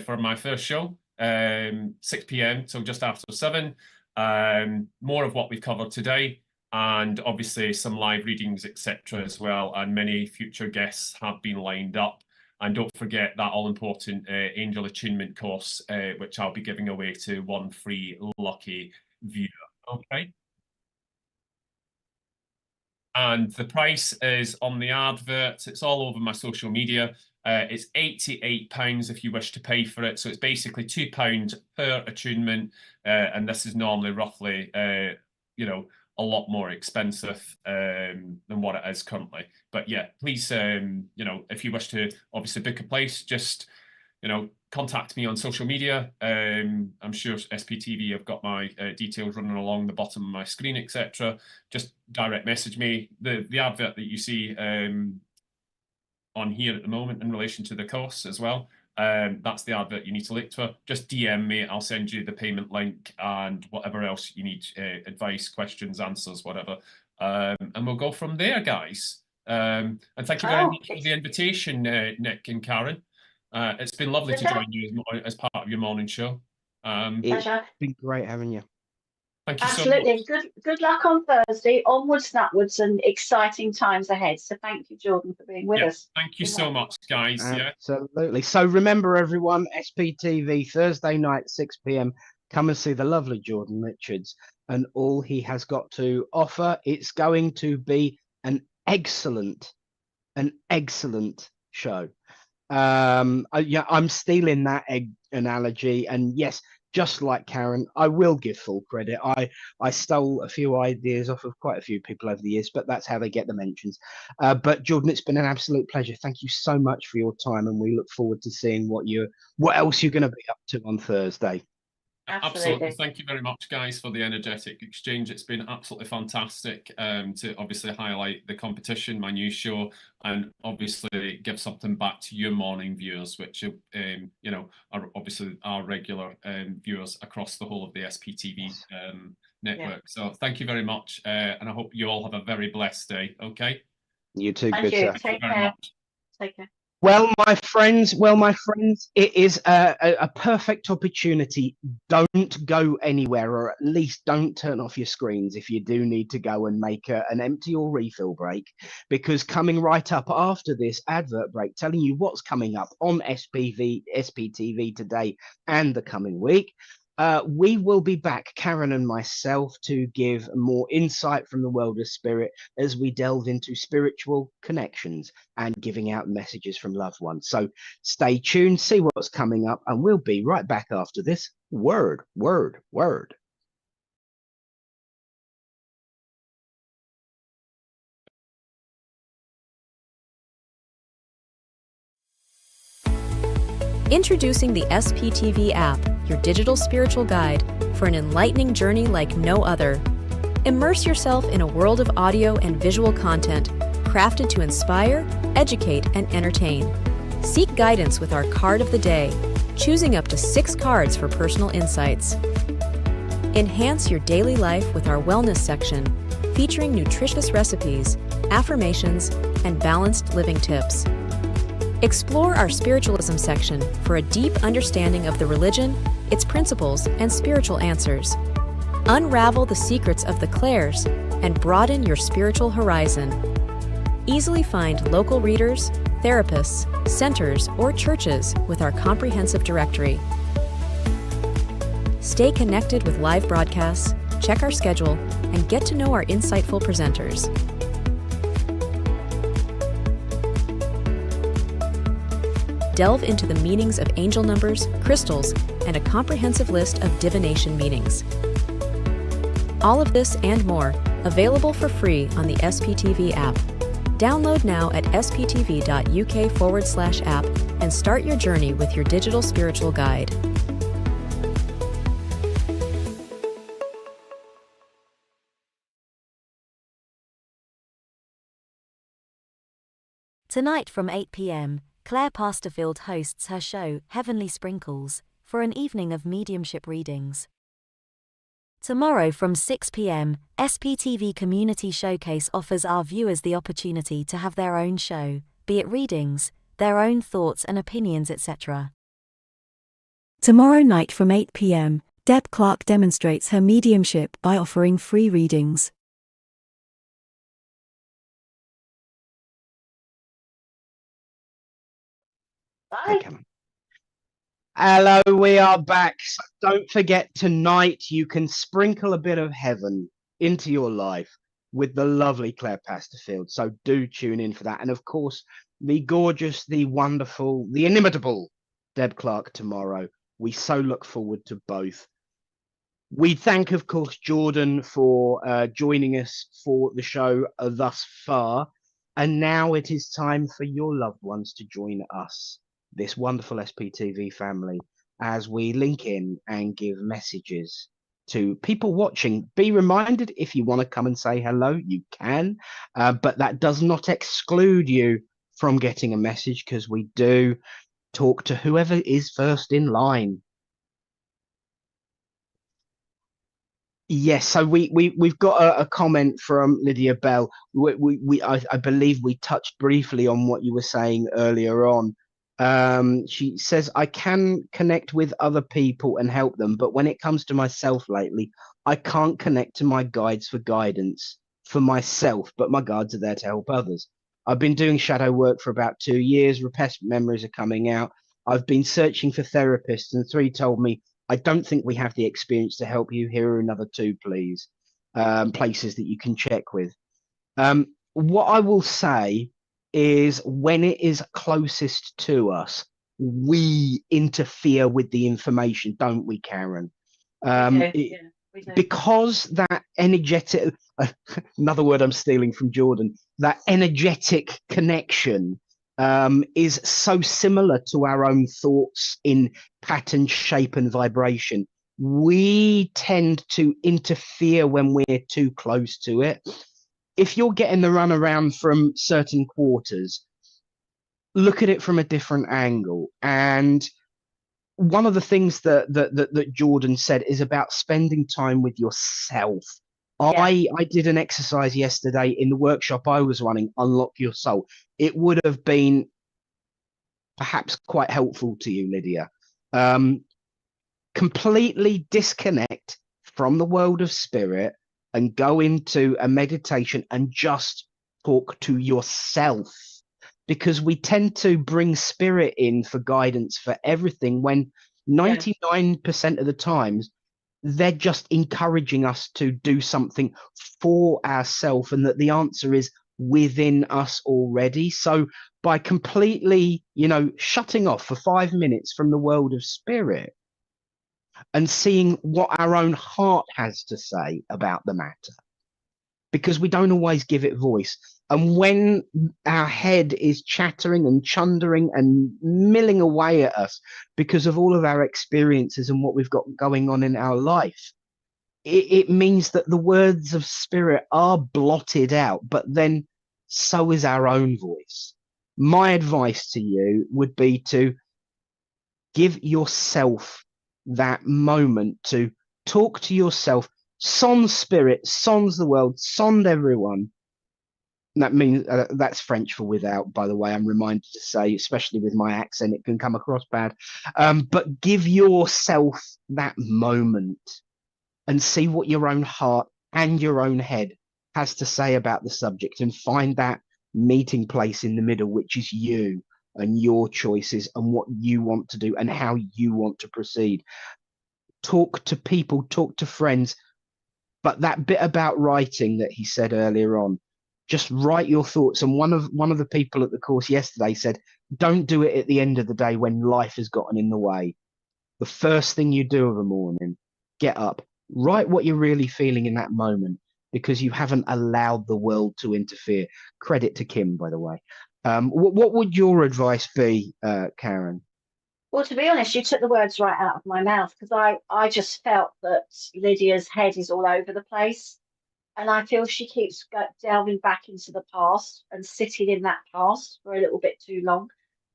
for my first show, 6 p.m. till just after 7. More of what we've covered today, and obviously some live readings, etc. as well, and many future guests have been lined up. And don't forget that all-important Angel Attunement course, which I'll be giving away to one free lucky viewer. Okay. And the price is on the advert. It's all over my social media. It's £88 if you wish to pay for it. So it's basically £2 per attunement. And this is normally roughly, you know, a lot more expensive than what it is currently. But yeah, please, you know, if you wish to obviously book a place, just, you know, contact me on social media. I'm sure SPTV have got my details running along the bottom of my screen, etc. Just direct message me. The advert that you see on here at the moment in relation to the course as well, that's the advert you need to look for. Just DM me, I'll send you the payment link and whatever else you need, advice, questions, answers, whatever. And we'll go from there, guys. And thank you very much for the invitation, Nick and Karen. It's been lovely to join you as part of your morning show. It's been great having you. Thank you so Absolutely. much. Good luck on Thursday. Onwards and upwards and exciting times ahead. So thank you, Jordon, for being with Yeah, us. thank you so much, guys. Yeah. Absolutely. So remember, everyone, SPTV Thursday night, 6 p.m. Come and see the lovely Jordon Richards and all he has got to offer. It's going to be an excellent show. Yeah, I'm stealing that egg analogy, and yes, just like Karen, I will give full credit. I stole a few ideas off of quite a few people over the years, but that's how they get the mentions. But Jordon, it's been an absolute pleasure. Thank you so much for your time, and we look forward to seeing what else you're going to be up to on Thursday. Absolutely. Thank you very much, guys, for the energetic exchange. It's been absolutely fantastic to obviously highlight the competition, my new show, and obviously give something back to your morning viewers, which you know, are obviously our regular viewers across the whole of the SPTV network. Yeah. So thank you very much, and I hope you all have a very blessed day. Okay. You too. Thank good you. sir. Take care. Take care. Well, my friends, it is a perfect opportunity. Don't go anywhere, or at least don't turn off your screens if you do need to go and make an empty or refill break, because coming right up after this advert break, telling you what's coming up on SPTV today and the coming week, we will be back, Karen and myself, to give more insight from the world of spirit as we delve into spiritual connections and giving out messages from loved ones. So stay tuned, see what's coming up, and we'll be right back after this word. Introducing the SPTV app, your digital spiritual guide for an enlightening journey like no other. Immerse yourself in a world of audio and visual content crafted to inspire, educate, and entertain. Seek guidance with our card of the day, choosing up to 6 cards for personal insights. Enhance your daily life with our wellness section, featuring nutritious recipes, affirmations, and balanced living tips. Explore our spiritualism section for a deep understanding of the religion, its principles, and spiritual answers. Unravel the secrets of the clairs and broaden your spiritual horizon. Easily find local readers, therapists, centers, or churches with our comprehensive directory. Stay connected with live broadcasts, check our schedule, and get to know our insightful presenters. Delve into the meanings of angel numbers, crystals, and a comprehensive list of divination meanings. All of this and more, available for free on the SPTV app. Download now at sptv.uk/app and start your journey with your digital spiritual guide. Tonight from 8 p.m, Claire Pasterfield hosts her show, Heavenly Sprinkles, for an evening of mediumship readings. Tomorrow from 6 p.m, SPTV Community Showcase offers our viewers the opportunity to have their own show, be it readings, their own thoughts and opinions, etc. Tomorrow night from 8 p.m, Deb Clark demonstrates her mediumship by offering free readings. Bye. Hello, we are back. So don't forget, tonight you can sprinkle a bit of heaven into your life with the lovely Claire Pasterfield. So do tune in for that. And of course, the gorgeous, the wonderful, the inimitable Deb Clark tomorrow. We so look forward to both. We thank, of course, Jordon for joining us for the show thus far. And now it is time for your loved ones to join us, this wonderful SPTV family, as we link in and give messages to people watching. Be reminded, if you want to come and say hello, you can, but that does not exclude you from getting a message, because we do talk to whoever is first in line. Yes, so we've got a comment from Lydia Bell. I believe we touched briefly on what you were saying earlier on, She says, I can connect with other people and help them, but when it comes to myself lately, I can't connect to my guides for guidance for myself, but my guides are there to help others. I've been doing shadow work for about 2 years. Repressed memories are coming out. I've been searching for therapists, and 3 told me, I don't think we have the experience to help you. Here are another 2, please. Places that you can check with. What I will say is when it is closest to us, we interfere with the information, don't we, Karen? We do. Because that energetic, another word I'm stealing from Jordon, that energetic connection is so similar to our own thoughts in pattern, shape, and vibration. We tend to interfere when we're too close to it. If you're getting the runaround from certain quarters, look at it from a different angle. And one of the things that Jordon said is about spending time with yourself. Yeah. I did an exercise yesterday in the workshop I was running, Unlock Your Soul. It would have been perhaps quite helpful to you, Lydia. Completely disconnect from the world of spirit and go into a meditation and just talk to yourself, because we tend to bring spirit in for guidance for everything when 99% of the times they're just encouraging us to do something for ourselves, and that the answer is within us already. So by completely, shutting off for 5 minutes from the world of spirit and seeing what our own heart has to say about the matter, because we don't always give it voice. And when our head is chattering and chundering and milling away at us because of all of our experiences and what we've got going on in our life, it means that the words of spirit are blotted out, but then so is our own voice. My advice to you would be to give yourself that moment to talk to yourself. Sans spirit, sans the world, sans everyone. And that means that's French for without, by the way. I'm reminded to say, especially with my accent, it can come across bad. But give yourself that moment and see what your own heart and your own head has to say about the subject, and find that meeting place in the middle, which is you and your choices and what you want to do and how you want to proceed. Talk to people, talk to friends. But that bit about writing that he said earlier on, just write your thoughts. And one of the people at the course yesterday said, don't do it at the end of the day when life has gotten in the way. The first thing you do of a morning, get up, write what you're really feeling in that moment, because you haven't allowed the world to interfere. Credit to Kim, by the way. What would your advice be, Karen? Well, to be honest, you took the words right out of my mouth, because I just felt that Lydia's head is all over the place. And I feel she keeps delving back into the past and sitting in that past for a little bit too long.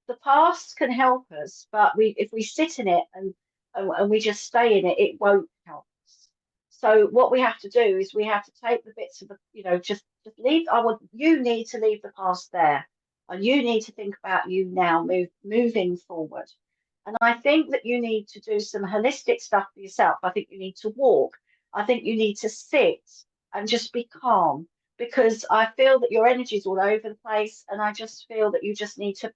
The past can help us, but if we sit in it and we just stay in it, it won't help us. So what we have to do is we have to take the bits of the, just leave. You need to leave the past there, and you need to think about you now, moving forward. And I think that you need to do some holistic stuff for yourself. I think you need to walk. I think you need to sit and just be calm, because I feel that your energy is all over the place. And I just feel that you just need to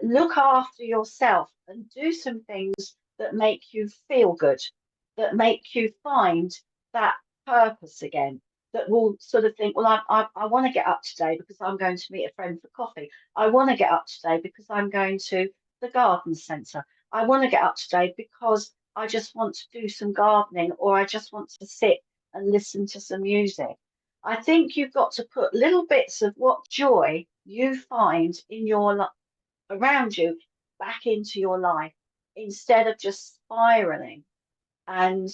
look after yourself and do some things that make you feel good, that make you find that purpose again, that will sort of think, well, I want to get up today because I'm going to meet a friend for coffee. I want to get up today because I'm going to the garden centre. I want to get up today because I just want to do some gardening, or I just want to sit and listen to some music. I think you've got to put little bits of what joy you find in your around you back into your life, instead of just spiraling and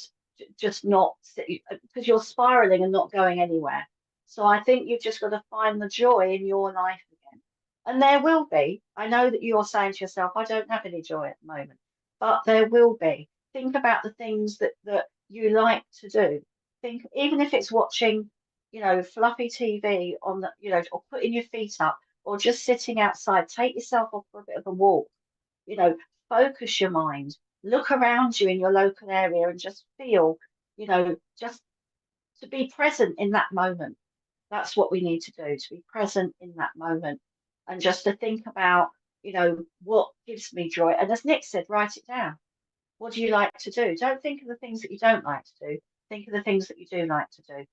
just not, because you're spiraling and not going anywhere. So I think you've just got to find the joy in your life again. And there will be. I know that you're saying to yourself, I don't have any joy at the moment, but there will be. Think about the things that you like to do. Think, even if it's watching, fluffy TV on the, or putting your feet up, or just sitting outside. Take yourself off for a bit of a walk. You know, focus your mind, look around you in your local area and just feel, you know, just to be present in that moment. That's what we need to do, to be present in that moment and just to think about, you know, what gives me joy. And as Nick said, write it down. What do you like to do? Don't think of the things that you don't like to do. Think of the things that you do like to do.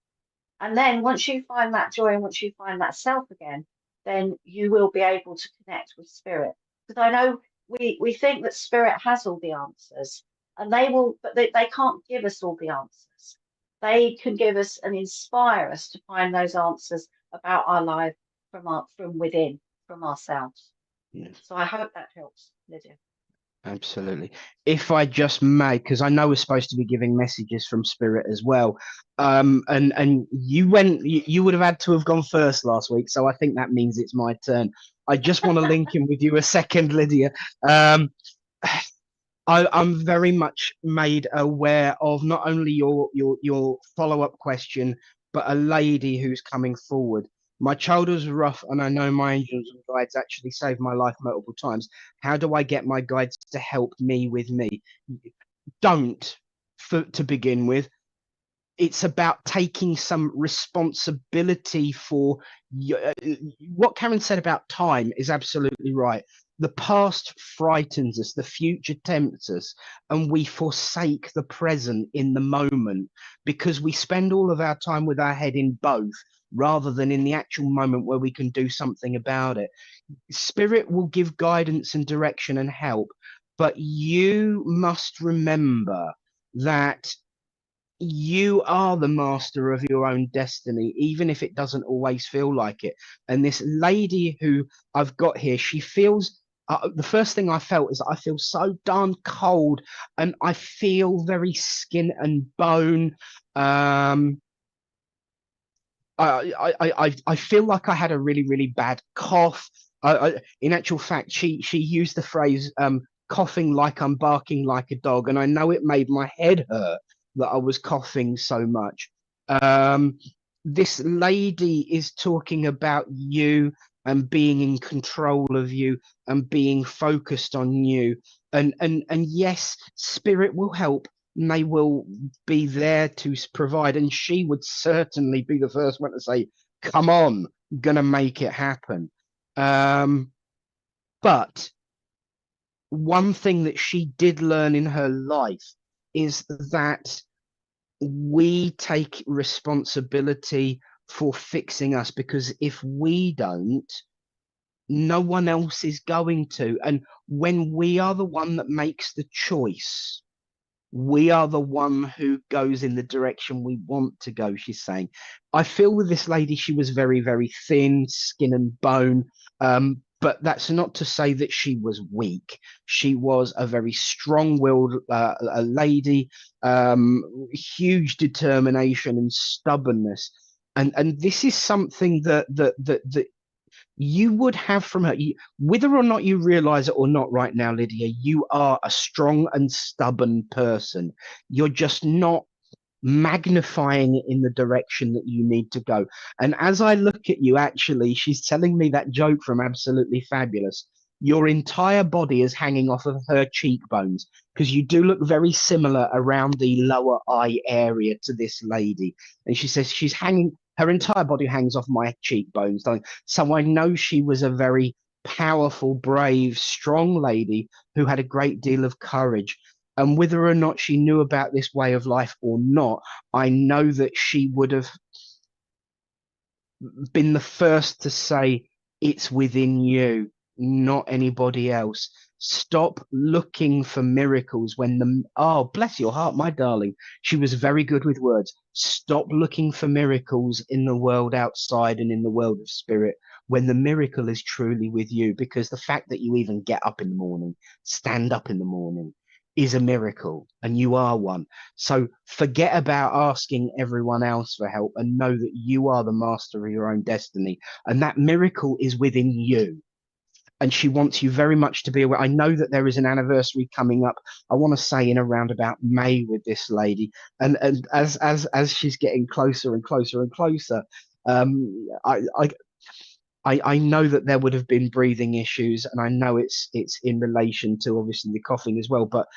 And then once you find that joy and once you find that self again, then you will be able to connect with spirit. Because I know we think that spirit has all the answers and they will, but they can't give us all the answers. They can give us and inspire us to find those answers about our life from within, from ourselves. Yeah. So I hope that helps, Lydia. Absolutely. If I just may, because I know we're supposed to be giving messages from spirit as well. And you would have had to have gone first last week, so I think that means it's my turn. I just want to link in with you a second, Lydia. I'm very much made aware of not only your follow-up question, but a lady who's coming forward. My childhood was rough, and I know my angels and guides actually saved my life multiple times. How do I get my guides to help me with me? Don't, to begin with. It's about taking some responsibility for what Karen said about time is absolutely right. The past frightens us, the future tempts us, and we forsake the present in the moment because we spend all of our time with our head in both rather than in the actual moment where we can do something about it. Spirit will give guidance and direction and help, but you must remember that you are the master of your own destiny, even if it doesn't always feel like it. And this lady who I've got here, she feels the first thing I felt is I feel so darn cold and I feel very skin and bone. I feel like I had a really, really bad cough. In actual fact, she used the phrase coughing like I'm barking like a dog. And I know it made my head hurt that I was coughing so much. This lady is talking about you and being in control of you and being focused on you. And yes, spirit will help. And they will be there to provide. And she would certainly be the first one to say, come on, gonna make it happen. But one thing that she did learn in her life is that we take responsibility for fixing us, because if we don't, no one else is going to. And when we are the one that makes the choice, we are the one who goes in the direction we want to go, she's saying. I feel with this lady, she was very, very thin, skin and bone. But that's not to say that she was weak. She was a very strong-willed a lady, huge determination and stubbornness. And this is something that you would have from her, whether or not you realize it or not right now, Lydia. You are a strong and stubborn person. You're just not magnifying it in the direction that you need to go. And as I look at you, actually, she's telling me that joke from Absolutely Fabulous. Your entire body is hanging off of her cheekbones, because you do look very similar around the lower eye area to this lady. And she says she's hanging, her entire body hangs off my cheekbones. So I know she was a very powerful, brave, strong lady who had a great deal of courage. And whether or not she knew about this way of life or not, I know that she would have been the first to say, it's within you, not anybody else. Stop looking for miracles when oh, bless your heart, my darling. She was very good with words. Stop looking for miracles in the world outside and in the world of spirit, when the miracle is truly with you. Because the fact that you even get up in the morning, stand up in the morning, is a miracle, and you are one. So forget about asking everyone else for help and know that you are the master of your own destiny, and that miracle is within you. And she wants you very much to be aware. I know that there is an anniversary coming up, I want to say in around about May, with this lady, and as she's getting closer and closer and closer, I know that there would have been breathing issues, and I know it's in relation to obviously the coughing as well, but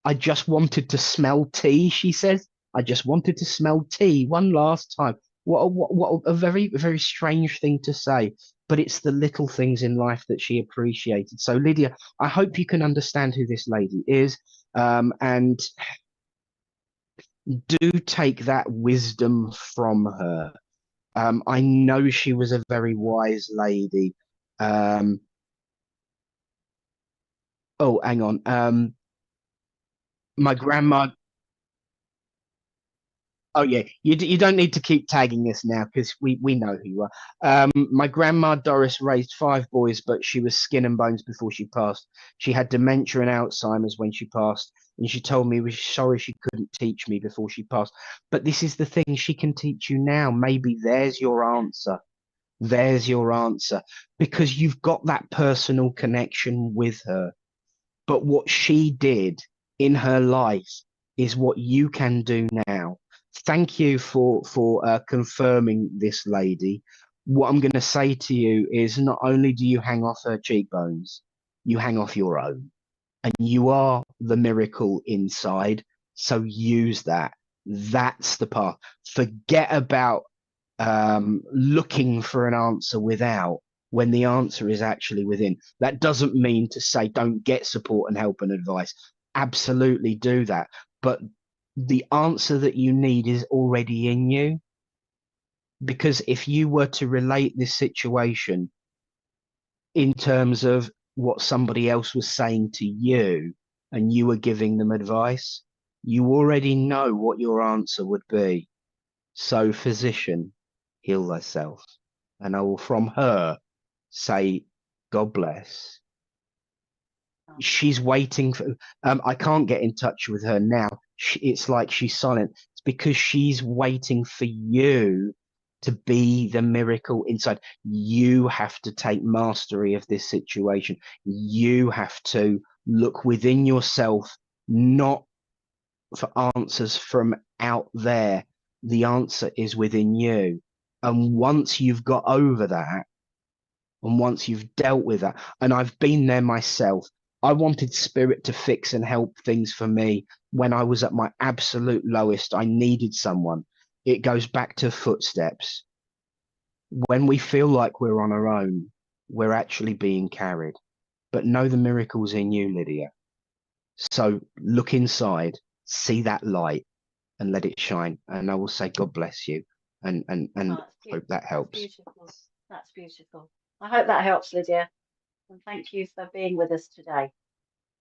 I just wanted to smell tea, she says. I just wanted to smell tea one last time. What a very, very strange thing to say, but it's the little things in life that she appreciated. So, Lydia, I hope you can understand who this lady is, and do take that wisdom from her. I know she was a very wise lady. Oh, hang on. My grandma. Oh yeah, you don't need to keep tagging us now because we know who you are. My grandma Doris raised 5 boys, but she was skin and bones before she passed. She had dementia and Alzheimer's when she passed, and she told me was sorry she couldn't teach me before she passed. But this is the thing, she can teach you now. Maybe there's your answer. There's your answer because you've got that personal connection with her. But what she did in her life is what you can do now. Thank you for confirming this, lady. What I'm going to say to you is not only do you hang off her cheekbones, you hang off your own, and you are the miracle inside. So use that. That's the path. Forget about looking for an answer without, when the answer is actually within. That doesn't mean to say don't get support and help and advice. Absolutely do that. But the answer that you need is already in you. Because if you were to relate this situation in terms of what somebody else was saying to you and you were giving them advice, you already know what your answer would be. So, physician, heal thyself. And I will from her say, God bless. She's waiting for, I can't get in touch with her now. It's like she's silent. It's because she's waiting for you to be the miracle inside. You have to take mastery of this situation. You have to look within yourself, not for answers from out there. The answer is within you. And once you've got over that, and once you've dealt with that, and I've been there myself, I wanted spirit to fix and help things for me when I was at my absolute lowest. I needed someone. It goes back to footsteps. When we feel like we're on our own, we're actually being carried. But know the miracle's in you, Lydia. So look inside, see that light, and let it shine. And I will say, God bless you, and hope that helps. That's beautiful. That's beautiful. I hope that helps, Lydia. And thank you for being with us today.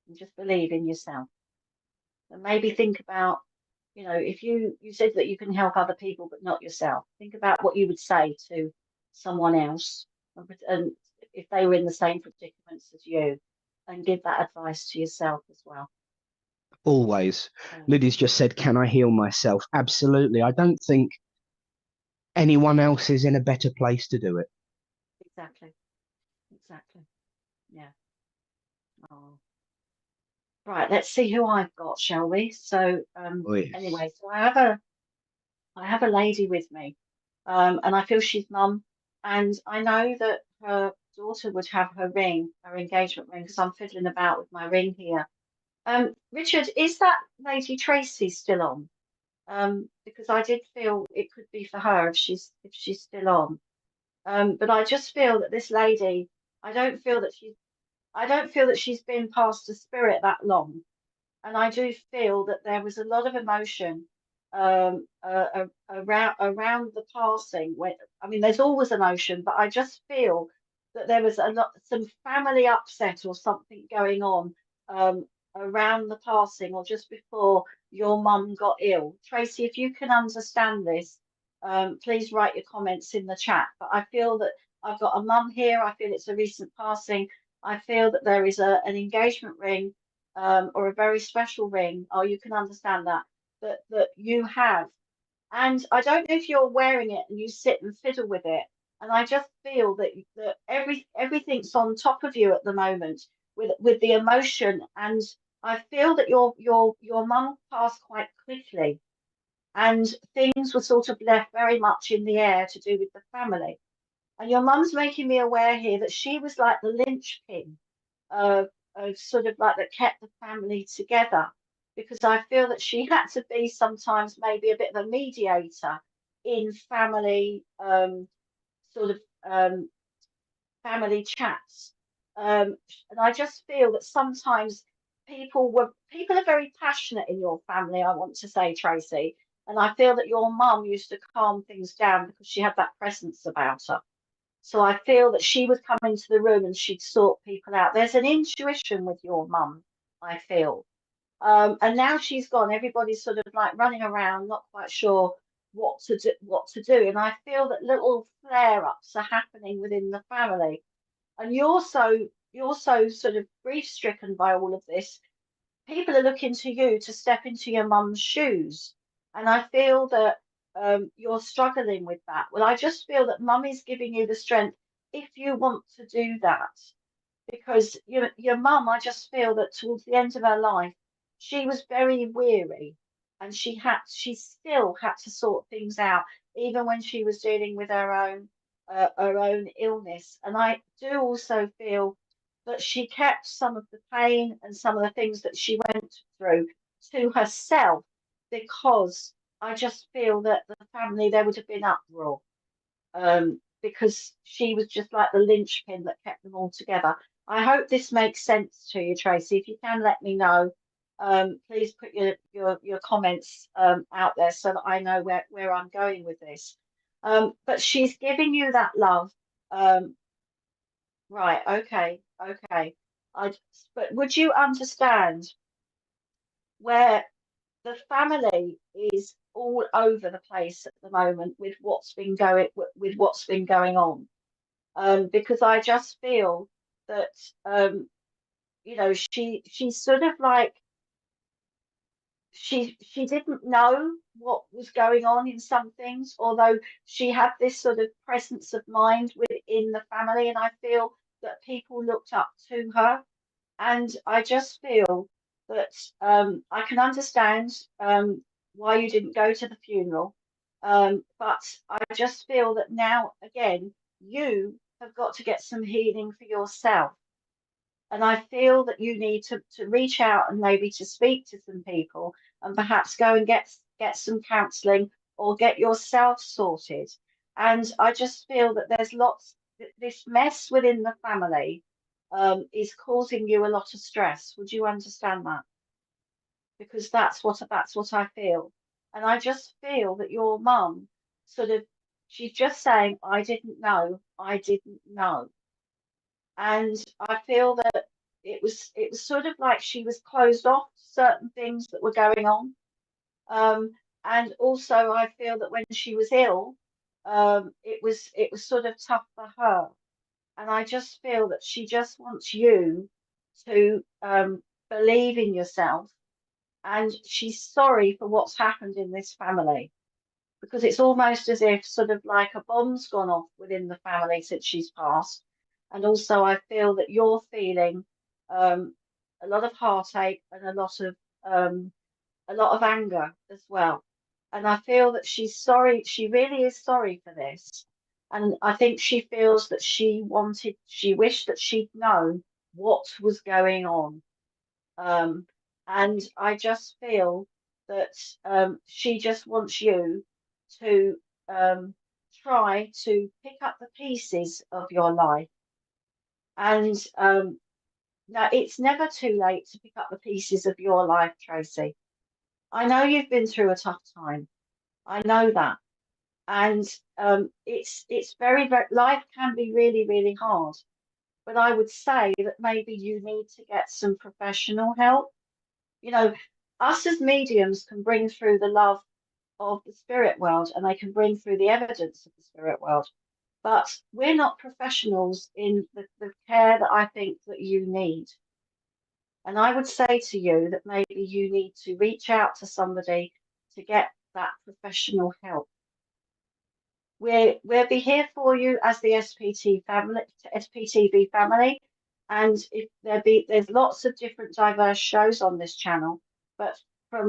And just believe in yourself. And maybe think about, if you said that you can help other people but not yourself, think about what you would say to someone else, and if they were in the same predicaments as you, and give that advice to yourself as well. Always. Lydia's just said, can I heal myself? Absolutely. I don't think anyone else is in a better place to do it. Exactly. Yeah. Oh. Right, let's see who I've got, shall we? So Yes. Anyway, so I have a lady with me, and I feel she's mum, and I know that her daughter would have her ring, her engagement ring, because I'm fiddling about with my ring here. Richard, is that Lady Tracy still on? Because I did feel it could be for her if she's still on. But I just feel that this lady, I don't feel that she's been past the spirit that long, and I do feel that there was a lot of emotion around the passing. There's always emotion, but I just feel that there was some family upset or something going on around the passing or just before your mum got ill. Tracy, if you can understand this, please write your comments in the chat. But I feel that I've got a mum here. I feel it's a recent passing. I feel that there is an engagement ring or a very special ring. Oh, you can understand that you have. And I don't know if you're wearing it and you sit and fiddle with it. And I just feel that everything's on top of you at the moment with the emotion. And I feel that your mum passed quite quickly, and things were sort of left very much in the air to do with the family. And your mum's making me aware here that she was like the linchpin of sort of like that kept the family together, because I feel that she had to be sometimes maybe a bit of a mediator in family sort of family chats. And I just feel that sometimes people are very passionate in your family, I want to say, Tracy. And I feel that your mum used to calm things down because she had that presence about her. So I feel that she would come into the room and she'd sort people out. There's an intuition with your mum, I feel. And now she's gone, everybody's sort of like running around, not quite sure what to do. And I feel that little flare-ups are happening within the family. And you're so sort of grief-stricken by all of this. People are looking to you to step into your mum's shoes. And I feel that you're struggling with that. Well, I just feel that mum is giving you the strength if you want to do that. Because your mum, I just feel that towards the end of her life, she was very weary, and she still had to sort things out, even when she was dealing with her own illness. And I do also feel that she kept some of the pain and some of the things that she went through to herself, because I just feel that the family, there would have been uproar, because she was just like the linchpin that kept them all together. I hope this makes sense to you, Tracy. If you can let me know, please put your comments out there so that I know where I'm going with this. But she's giving you that love. Right, okay. But would you understand where the family is all over the place at the moment with what's been going on? Because I just feel that she's sort of like she didn't know what was going on in some things, although she had this sort of presence of mind within the family, and I feel that people looked up to her. And I just feel that I can understand why you didn't go to the funeral, but I just feel that now again you have got to get some healing for yourself. And I feel that you need to reach out and maybe to speak to some people, and perhaps go and get some counselling or get yourself sorted. And I just feel that there's this mess within the family is causing you a lot of stress. Would you understand that? Because that's what I feel. And I just feel that your mum sort of, she's just saying, I didn't know. And I feel that it was sort of like she was closed off to certain things that were going on. And also I feel that when she was ill, it was sort of tough for her. And I just feel that she just wants you to believe in yourself. And she's sorry for what's happened in this family, because it's almost as if sort of like a bomb's gone off within the family since she's passed. And also I feel that you're feeling a lot of heartache and a lot of anger as well. And I feel that she's sorry. She really is sorry for this. And I think she feels that she wished that she'd known what was going on. And I just feel that she just wants you to try to pick up the pieces of your life. And now it's never too late to pick up the pieces of your life, Tracy. I know you've been through a tough time. I know that. And it's very, very, life can be really, really hard. But I would say that maybe you need to get some professional help. Us as mediums can bring through the love of the spirit world, and they can bring through the evidence of the spirit world. But we're not professionals in the care that I think that you need. And I would say to you that maybe you need to reach out to somebody to get that professional help. We'll be here for you as the SPTV family, and if there's lots of different diverse shows on this channel, but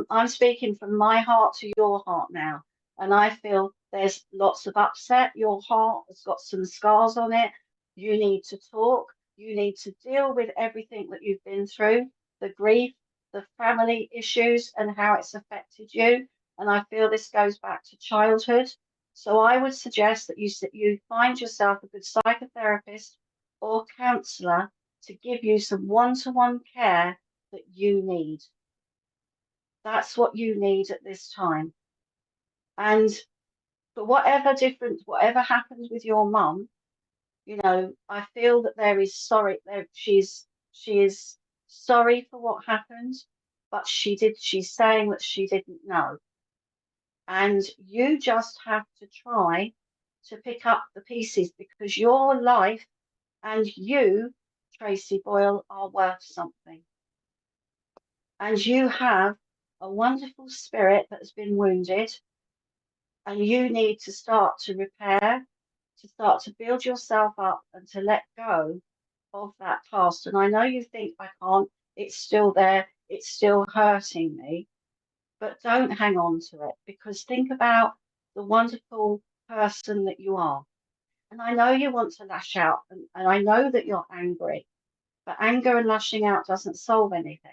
I'm speaking from my heart to your heart now, and I feel There's lots of upset. Your heart has got some scars on it. You need to talk. You need to deal with everything that you've been through, the grief, the family issues, and how it's affected you. And I feel this goes back to childhood. So I would suggest that you find yourself a good psychotherapist or counsellor to give you some one-to-one care that you need. That's what you need at this time. And for whatever happens with your mum, you know, I feel that she is sorry for what happened, but she's saying that she didn't know. And you just have to try to pick up the pieces, because your life and you, Tracy Boyle, are worth something. And you have a wonderful spirit that has been wounded, and you need to start to repair, to start to build yourself up, and to let go of that past. And I know you think, I can't, it's still there, it's still hurting me, but don't hang on to it, because think about the wonderful person that you are. And I know you want to lash out, and I know that you're angry, but anger and lashing out doesn't solve anything.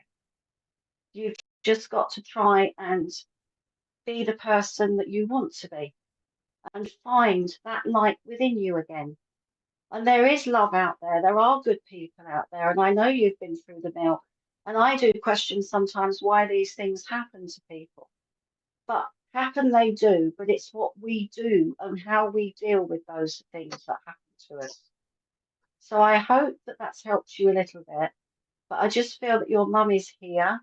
You've just got to try and be the person that you want to be and find that light within you again. And there is love out there. There are good people out there. And I know you've been through the mill. And I do question sometimes why these things happen to people. But happen they do. But it's what we do and how we deal with those things that happen to us. So I hope that that's helped you a little bit. But I just feel that your mum is here.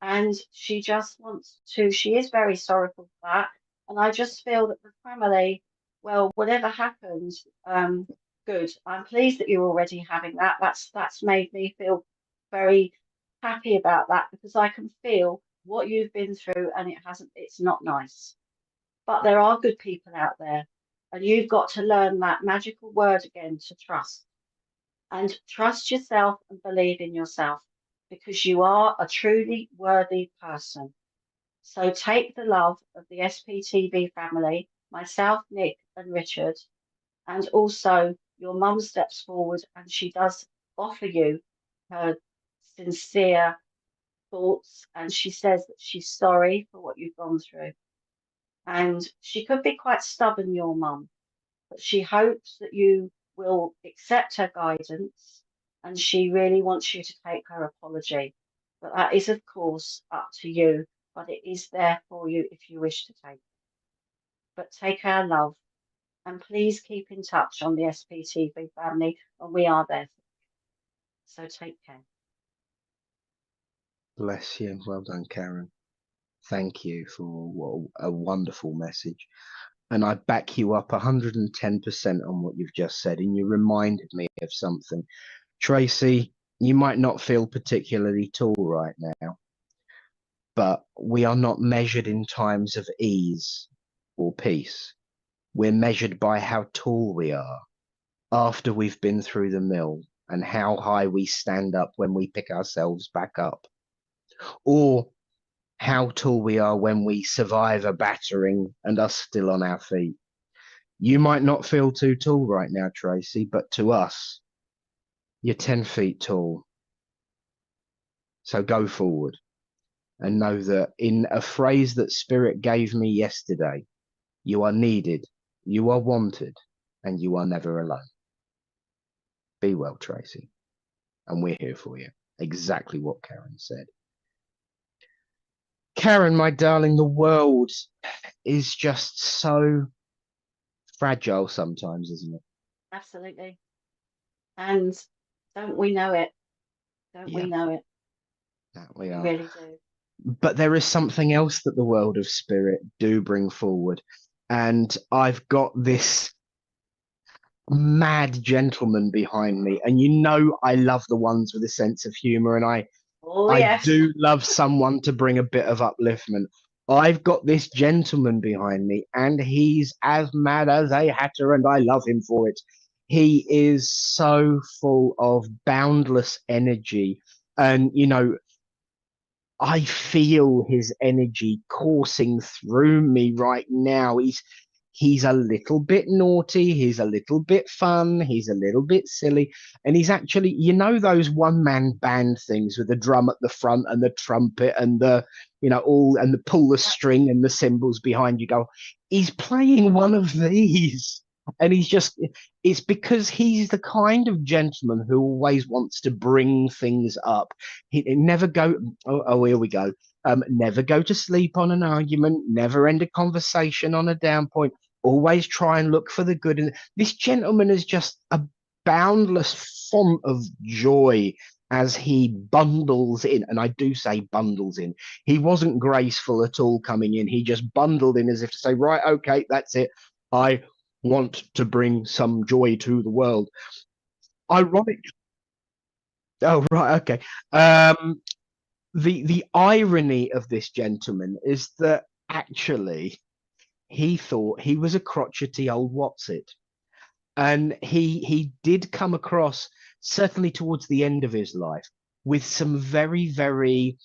And she just wants to, she is very sorrowful for that. And I just feel that the family, well, whatever happens, good. I'm pleased that you're already having that. That's made me feel very happy about that, because I can feel what you've been through, and it's not nice. But there are good people out there, and you've got to learn that magical word again, to trust. And trust yourself and believe in yourself, because you are a truly worthy person. So take the love of the SPTV family, myself, Nick and Richard, and also your mum steps forward, and she does offer you her sincere thoughts, and she says that she's sorry for what you've gone through. And she could be quite stubborn, your mum, but she hopes that you will accept her guidance, and she really wants you to take her apology. But that is, of course, up to you, but it is there for you if you wish to take it. But take our love, and please keep in touch on the SPTV family, and we are there for you. So take care. Bless you. Well done, Karen. Thank you for a wonderful message. And I back you up 110% on what you've just said. And you reminded me of something. Tracy, you might not feel particularly tall right now, but we are not measured in times of ease or peace. We're measured by how tall we are after we've been through the mill, and how high we stand up when we pick ourselves back up, or how tall we are when we survive a battering and are still on our feet. You might not feel too tall right now, Tracy, but to us, you're 10 feet tall. So go forward and know that, in a phrase that Spirit gave me yesterday, you are needed, you are wanted, and you are never alone. Be well, Tracy. And we're here for you. Exactly what Karen said. Karen, my darling, the world is just so fragile sometimes, isn't it? Absolutely. And don't we know it? Don't we know it? That we We are. really do. But there is something else that the world of spirit do bring forward. And I've got this mad gentleman behind me. And you know I love the ones with a sense of humour, and I Yes. do love someone to bring a bit of upliftment. I've got this gentleman behind me, and he's as mad as a hatter, and I love him for it. He is so full of boundless energy, and you know, I feel his energy coursing through me right now. He's a little bit naughty, he's a little bit fun, he's a little bit silly, and he's actually, you know, those one-man band things with the drum at the front and the trumpet and the, you know, all, and the pull the string and the cymbals behind you go. He's playing one of these. And he's just, it's because he's the kind of gentleman who always wants to bring things up. He never go, here we go. Never go to sleep on an argument, never end a conversation on a down point, always try and look for the good. And this gentleman is just a boundless font of joy as he bundles in. And I do say bundles in. He wasn't graceful at all coming in. He just bundled in as if to say, right, okay, that's it. I want to bring some joy to the world. Ironic. Oh, right, okay. The irony of this gentleman is that actually he thought he was a crotchety old whatsit. And he did come across, certainly towards the end of his life, with some very, very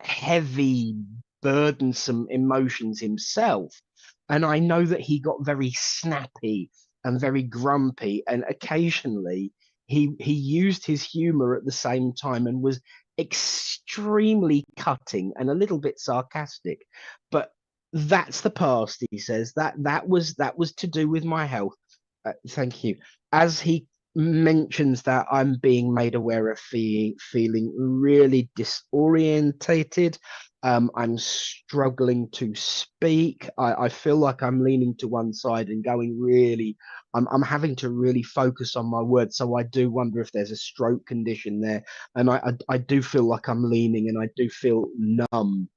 heavy, burdensome emotions himself. And I know that he got very snappy and very grumpy, and occasionally he used his humor at the same time and was extremely cutting and a little bit sarcastic. But that's the past, he says. That was to do with my health. Thank you. As he mentions that, I'm being made aware of feeling really disorientated. I'm struggling to speak. I feel like I'm leaning to one side and going really, I'm having to really focus on my words. So I do wonder if there's a stroke condition there. And I do feel like I'm leaning, and I do feel numb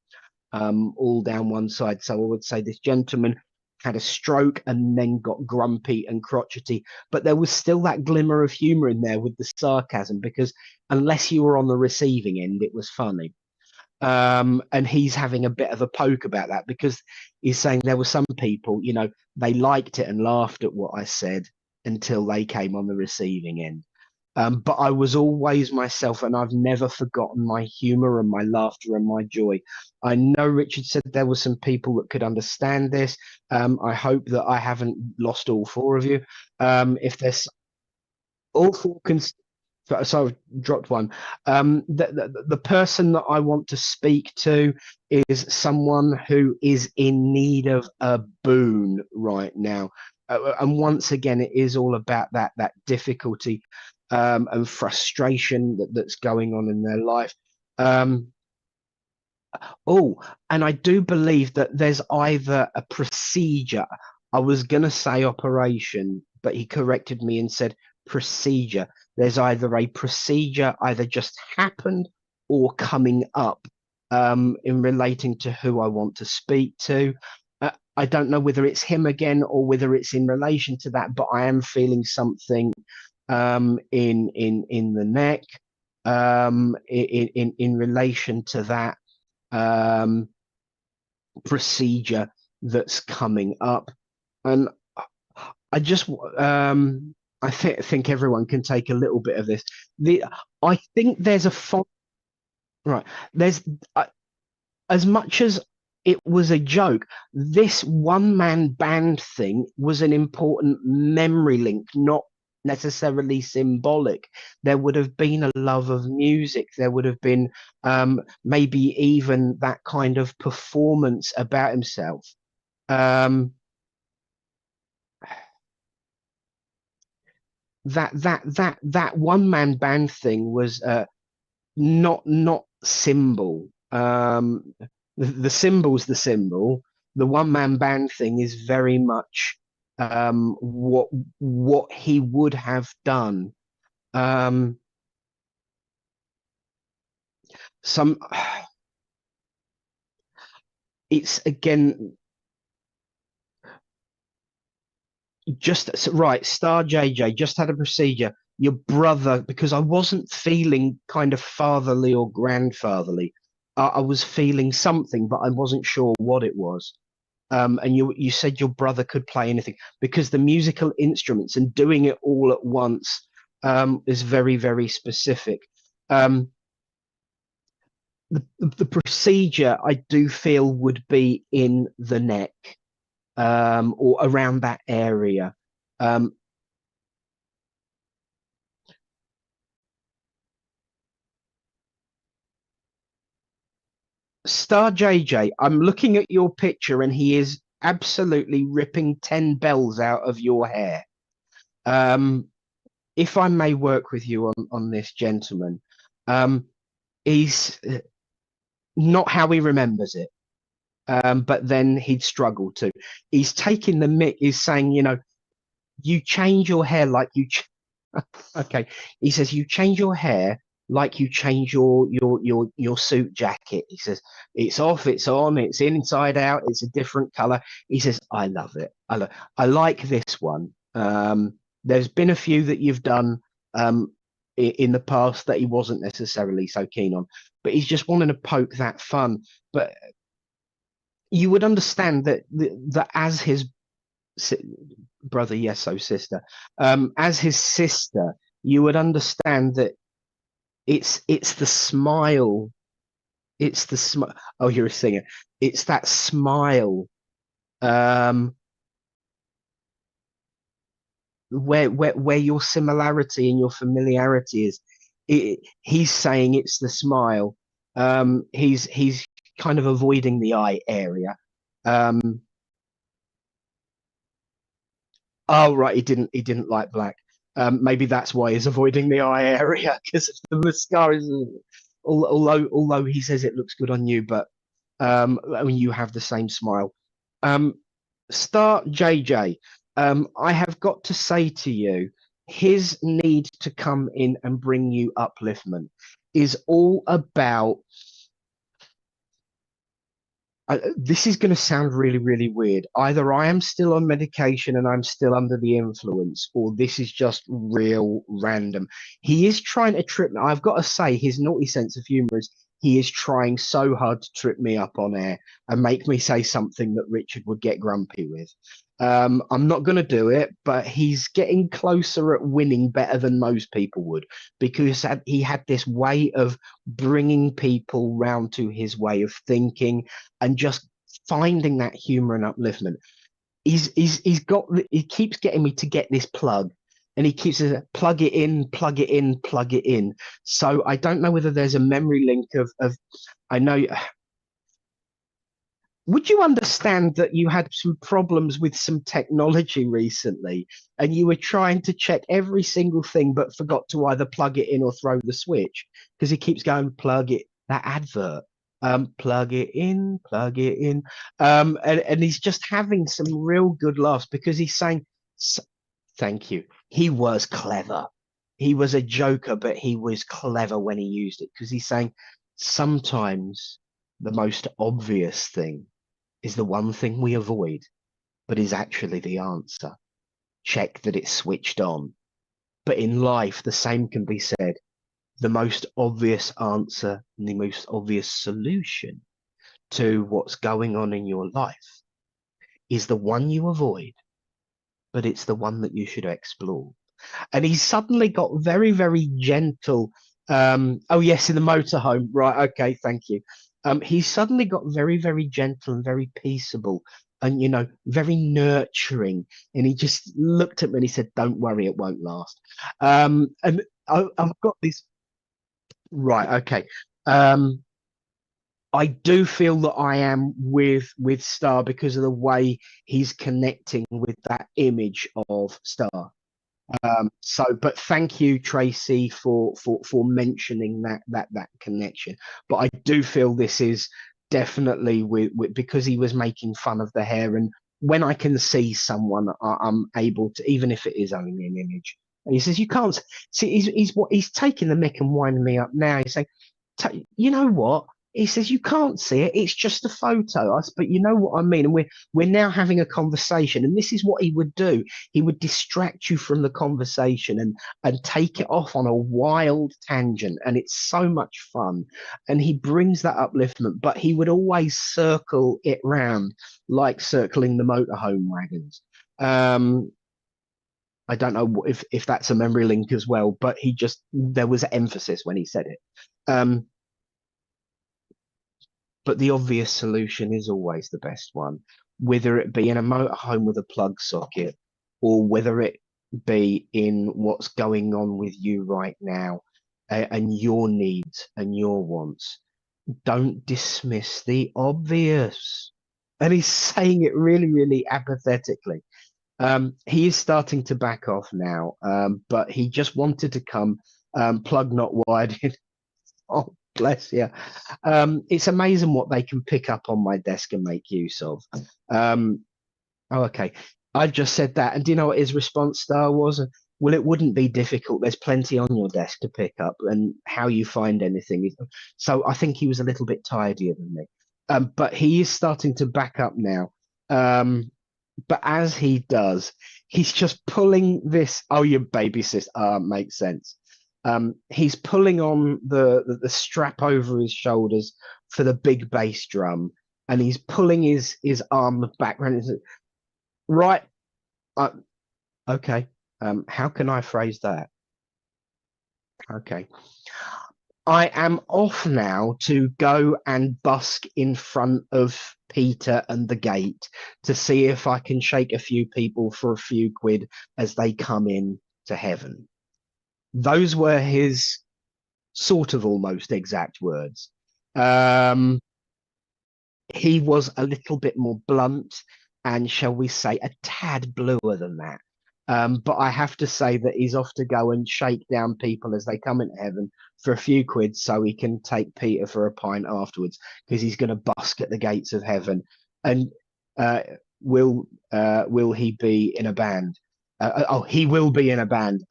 all down one side. So I would say this gentleman had a stroke and then got grumpy and crotchety, but there was still that glimmer of humor in there with the sarcasm, because unless you were on the receiving end, it was funny. And he's having a bit of a poke about that, because he's saying there were some people, you know, they liked it and laughed at what I said until they came on the receiving end. But I was always myself, and I've never forgotten my humor and my laughter and my joy. I know Richard said there were some people that could understand this. I hope that I haven't lost all four of you. If there's all four so I've dropped one. The person that I want to speak to is someone who is in need of a boon right now. And once again, it is all about that difficulty and frustration that's going on in their life. And I do believe that there's either a procedure. I was going to say operation, but he corrected me and said procedure. There's either a procedure either just happened or coming up in relating to who I want to speak to. I don't know whether it's him again or whether it's in relation to that, but I am feeling something in the neck in relation to that procedure that's coming up. And I just I think everyone can take a little bit of this. I think there's a right. There's as much as it was a joke, this one-man band thing was an important memory link, not necessarily symbolic. There would have been a love of music. There would have been maybe even that kind of performance about himself. That one-man band thing was not symbol. The symbol's the symbol. The one-man band thing is very much what he would have done. It's again just right. Star JJ just had a procedure. Your brother, because I wasn't feeling kind of fatherly or grandfatherly. I was feeling something, but I wasn't sure what it was. And you said your brother could play anything, because the musical instruments and doing it all at once is very, very specific. The procedure I do feel would be in the neck. or around that area. Star JJ, I'm looking at your picture and he is absolutely ripping 10 bells out of your hair. If I may work with you on this, gentleman, he's not how he remembers it, but then he'd struggle to. He's taking the mick, he's saying, you know, you change your hair like you okay. He says you change your hair like you change your suit jacket. He says it's off, it's on, it's inside out, it's a different color. He says I love it. I like this one. There's been a few that you've done in the past that he wasn't necessarily so keen on, but he's just wanting to poke that fun. But you would understand that as his brother, yes, so sister, as his sister, you would understand that it's the smile, it's the smile. Oh, you're a singer. It's that smile, where your similarity and your familiarity is. He's saying it's the smile. He's kind of avoiding the eye area. Oh, right, he didn't like black. Maybe that's why he's avoiding the eye area, because the mascara is. Although he says it looks good on you, but I mean, you have the same smile. Star JJ, I have got to say to you, his need to come in and bring you upliftment is all about. This is going to sound really, really weird. Either I am still on medication and I'm still under the influence, or this is just real random. He is trying to trip me. I've got to say, his naughty sense of humor is he is trying so hard to trip me up on air and make me say something that Richard would get grumpy with. I'm not going to do it, but he's getting closer at winning better than most people would, because he had this way of bringing people round to his way of thinking and just finding that humor and upliftment. He keeps getting me to get this plug, and he keeps plug it in, plug it in, plug it in. So I don't know whether there's a memory link of I know. Would you understand that you had some problems with some technology recently and you were trying to check every single thing but forgot to either plug it in or throw the switch? Because he keeps going, plug it, that advert, plug it in, plug it in. And he's just having some real good laughs because he's saying, thank you. He was clever. He was a joker, but he was clever when he used it, because he's saying sometimes the most obvious thing is the one thing we avoid, but is actually the answer. Check that it's switched on. But in life, the same can be said. The most obvious answer and the most obvious solution to what's going on in your life is the one you avoid, but it's the one that you should explore. And he's suddenly got very, very gentle. Oh, yes, in the motorhome. Right. Okay. Thank you. He suddenly got very, very gentle and very peaceable and, you know, very nurturing. And he just looked at me and he said, don't worry, it won't last. And I've got this. Right. Okay. I do feel that I am with Star because of the way he's connecting with that image of Star. But thank you, Tracy, for mentioning that connection. But I do feel this is definitely with because he was making fun of the hair, and when I can see someone, I'm able to, even if it is only an image. And he says, "You can't see." He's taking the mick and winding me up now. He's saying, "You know what?" He says, "You can't see it. It's just a photo." But you know what I mean. And we're now having a conversation, and this is what he would do. He would distract you from the conversation and take it off on a wild tangent, and it's so much fun. And he brings that upliftment, but he would always circle it round like circling the motorhome wagons. I don't know if that's a memory link as well, but there was emphasis when he said it. But the obvious solution is always the best one. whether it be in a motorhome with a plug socket, or whether it be in what's going on with you right now, and your needs and your wants. Don't dismiss the obvious. And he's saying it really, really apathetically. He is starting to back off now, but he just wanted to come, plug not wired in. Oh, bless you. It's amazing what they can pick up on my desk and make use of. Oh, okay. I just said that. And do you know what his response star was? Well, it wouldn't be difficult. There's plenty on your desk to pick up, and how you find anything. So I think he was a little bit tidier than me. But he is starting to back up now. But as he does, he's just pulling this. Oh, your baby sis. Makes sense. He's pulling on the strap over his shoulders for the big bass drum, and he's pulling his arm back. Right. Okay. How can I phrase that? Okay. I am off now to go and busk in front of Peter and the gate to see if I can shake a few people for a few quid as they come in to heaven. Those were his sort of almost exact words. He was a little bit more blunt and, shall we say, a tad bluer than that. But I have to say that he's off to go and shake down people as they come into heaven for a few quid so he can take Peter for a pint afterwards, because he's going to busk at the gates of heaven. And will he be in a band? He will be in a band.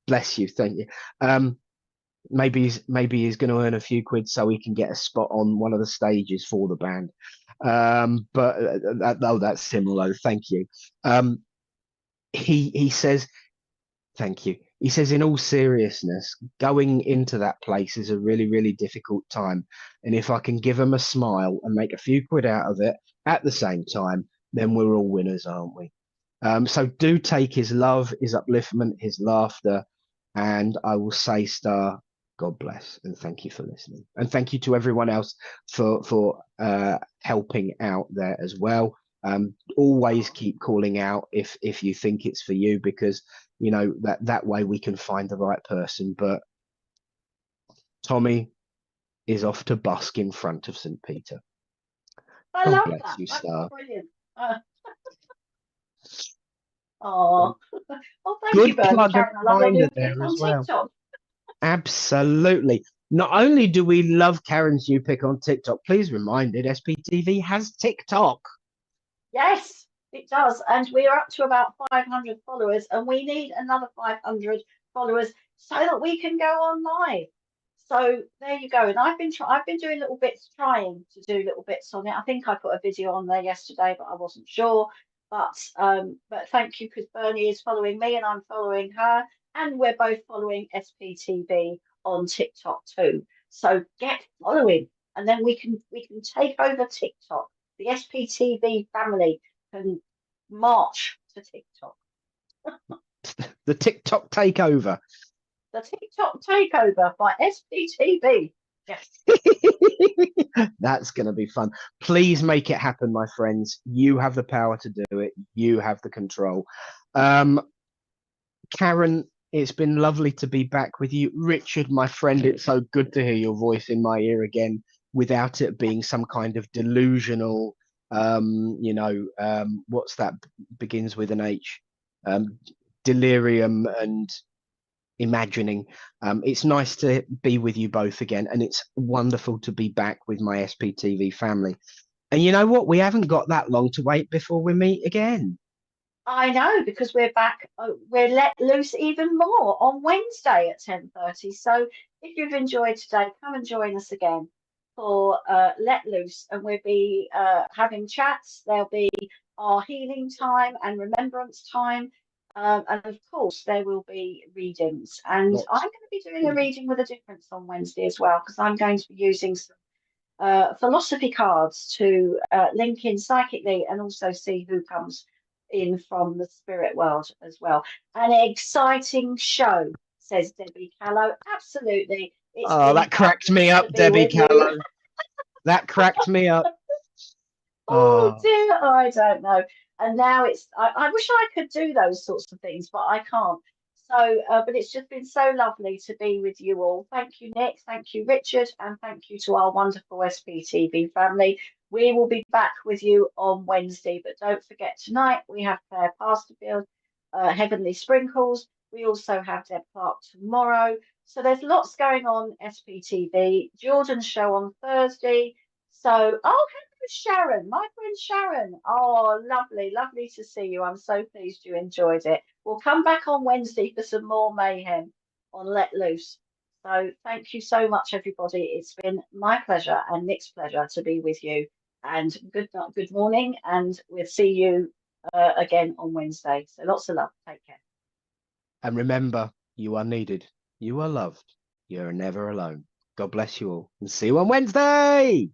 Bless you, thank you. Maybe he's going to earn a few quid so he can get a spot on one of the stages for the band. That's similar. Thank you. He says, thank you. He says, in all seriousness, going into that place is a really, really difficult time. And if I can give him a smile and make a few quid out of it at the same time, then we're all winners, aren't we? So do take his love, his upliftment, his laughter. And I will say, Star, God bless, and thank you for listening. And thank you to everyone else for helping out there as well. Always keep calling out if you think it's for you, because you know that way we can find the right person. But Tommy is off to busk in front of St. Peter. I God love bless that. you, That's Star. brilliant. Oh, thank Good you, Bernie. plug and Karen, I love your reminder new there pic as on well. TikTok. Absolutely. Not only do we love Karen's new pick on TikTok, please remind it, SPTV has TikTok. Yes, it does. And we're up to about 500 followers, and we need another 500 followers so that we can go on live. So there you go. And I've been doing little bits, trying to do little bits on it. I think I put a video on there yesterday, but I wasn't sure. But thank you, because Bernie is following me and I'm following her, and we're both following SPTV on TikTok too. So get following, and then we can take over TikTok. The SPTV family can march to TikTok. The TikTok takeover. The TikTok takeover by SPTV. Yes. That's going to be fun. Please make it happen, my friends. You have the power to do it. You have the control. Karen, it's been lovely to be back with you. Richard, my friend, it's so good to hear your voice in my ear again without it being some kind of delusional, what's that begins with an H? Delirium and imagining. It's nice to be with you both again, and it's wonderful to be back with my SPTV family. And you know what? We haven't got that long to wait before we meet again. I know, because we're back. We're let loose even more on Wednesday at 10:30. So if you've enjoyed today, come and join us again for Let Loose, and we'll be having chats. There'll be our healing time and remembrance time. And of course, there will be readings. And I'm going to be doing a reading with a difference on Wednesday as well, because I'm going to be using some philosophy cards to link in psychically and also see who comes in from the spirit world as well. An exciting show, says Debbie Callow. Absolutely. That cracked me up, Debbie Callow. That cracked me up. Oh Oh, dear, I don't know. And now I wish I could do those sorts of things, but I can't. So, but it's just been so lovely to be with you all. Thank you, Nick. Thank you, Richard. And thank you to our wonderful SPTV family. We will be back with you on Wednesday, but don't forget tonight we have Claire Pasterfield, Heavenly Sprinkles. We also have Deb Clark tomorrow. So there's lots going on SPTV. Jordan's show on Thursday. So, oh, Sharon, my friend Sharon. Oh, lovely, lovely to see you. I'm so pleased you enjoyed it. We'll come back on Wednesday for some more mayhem on Let Loose. So thank you so much, everybody. It's been my pleasure and Nick's pleasure to be with you. And good night, good morning, and we'll see you again on Wednesday. So lots of love. Take care. and remember, you are needed. You are loved. You're never alone. God bless you all, and see you on Wednesday.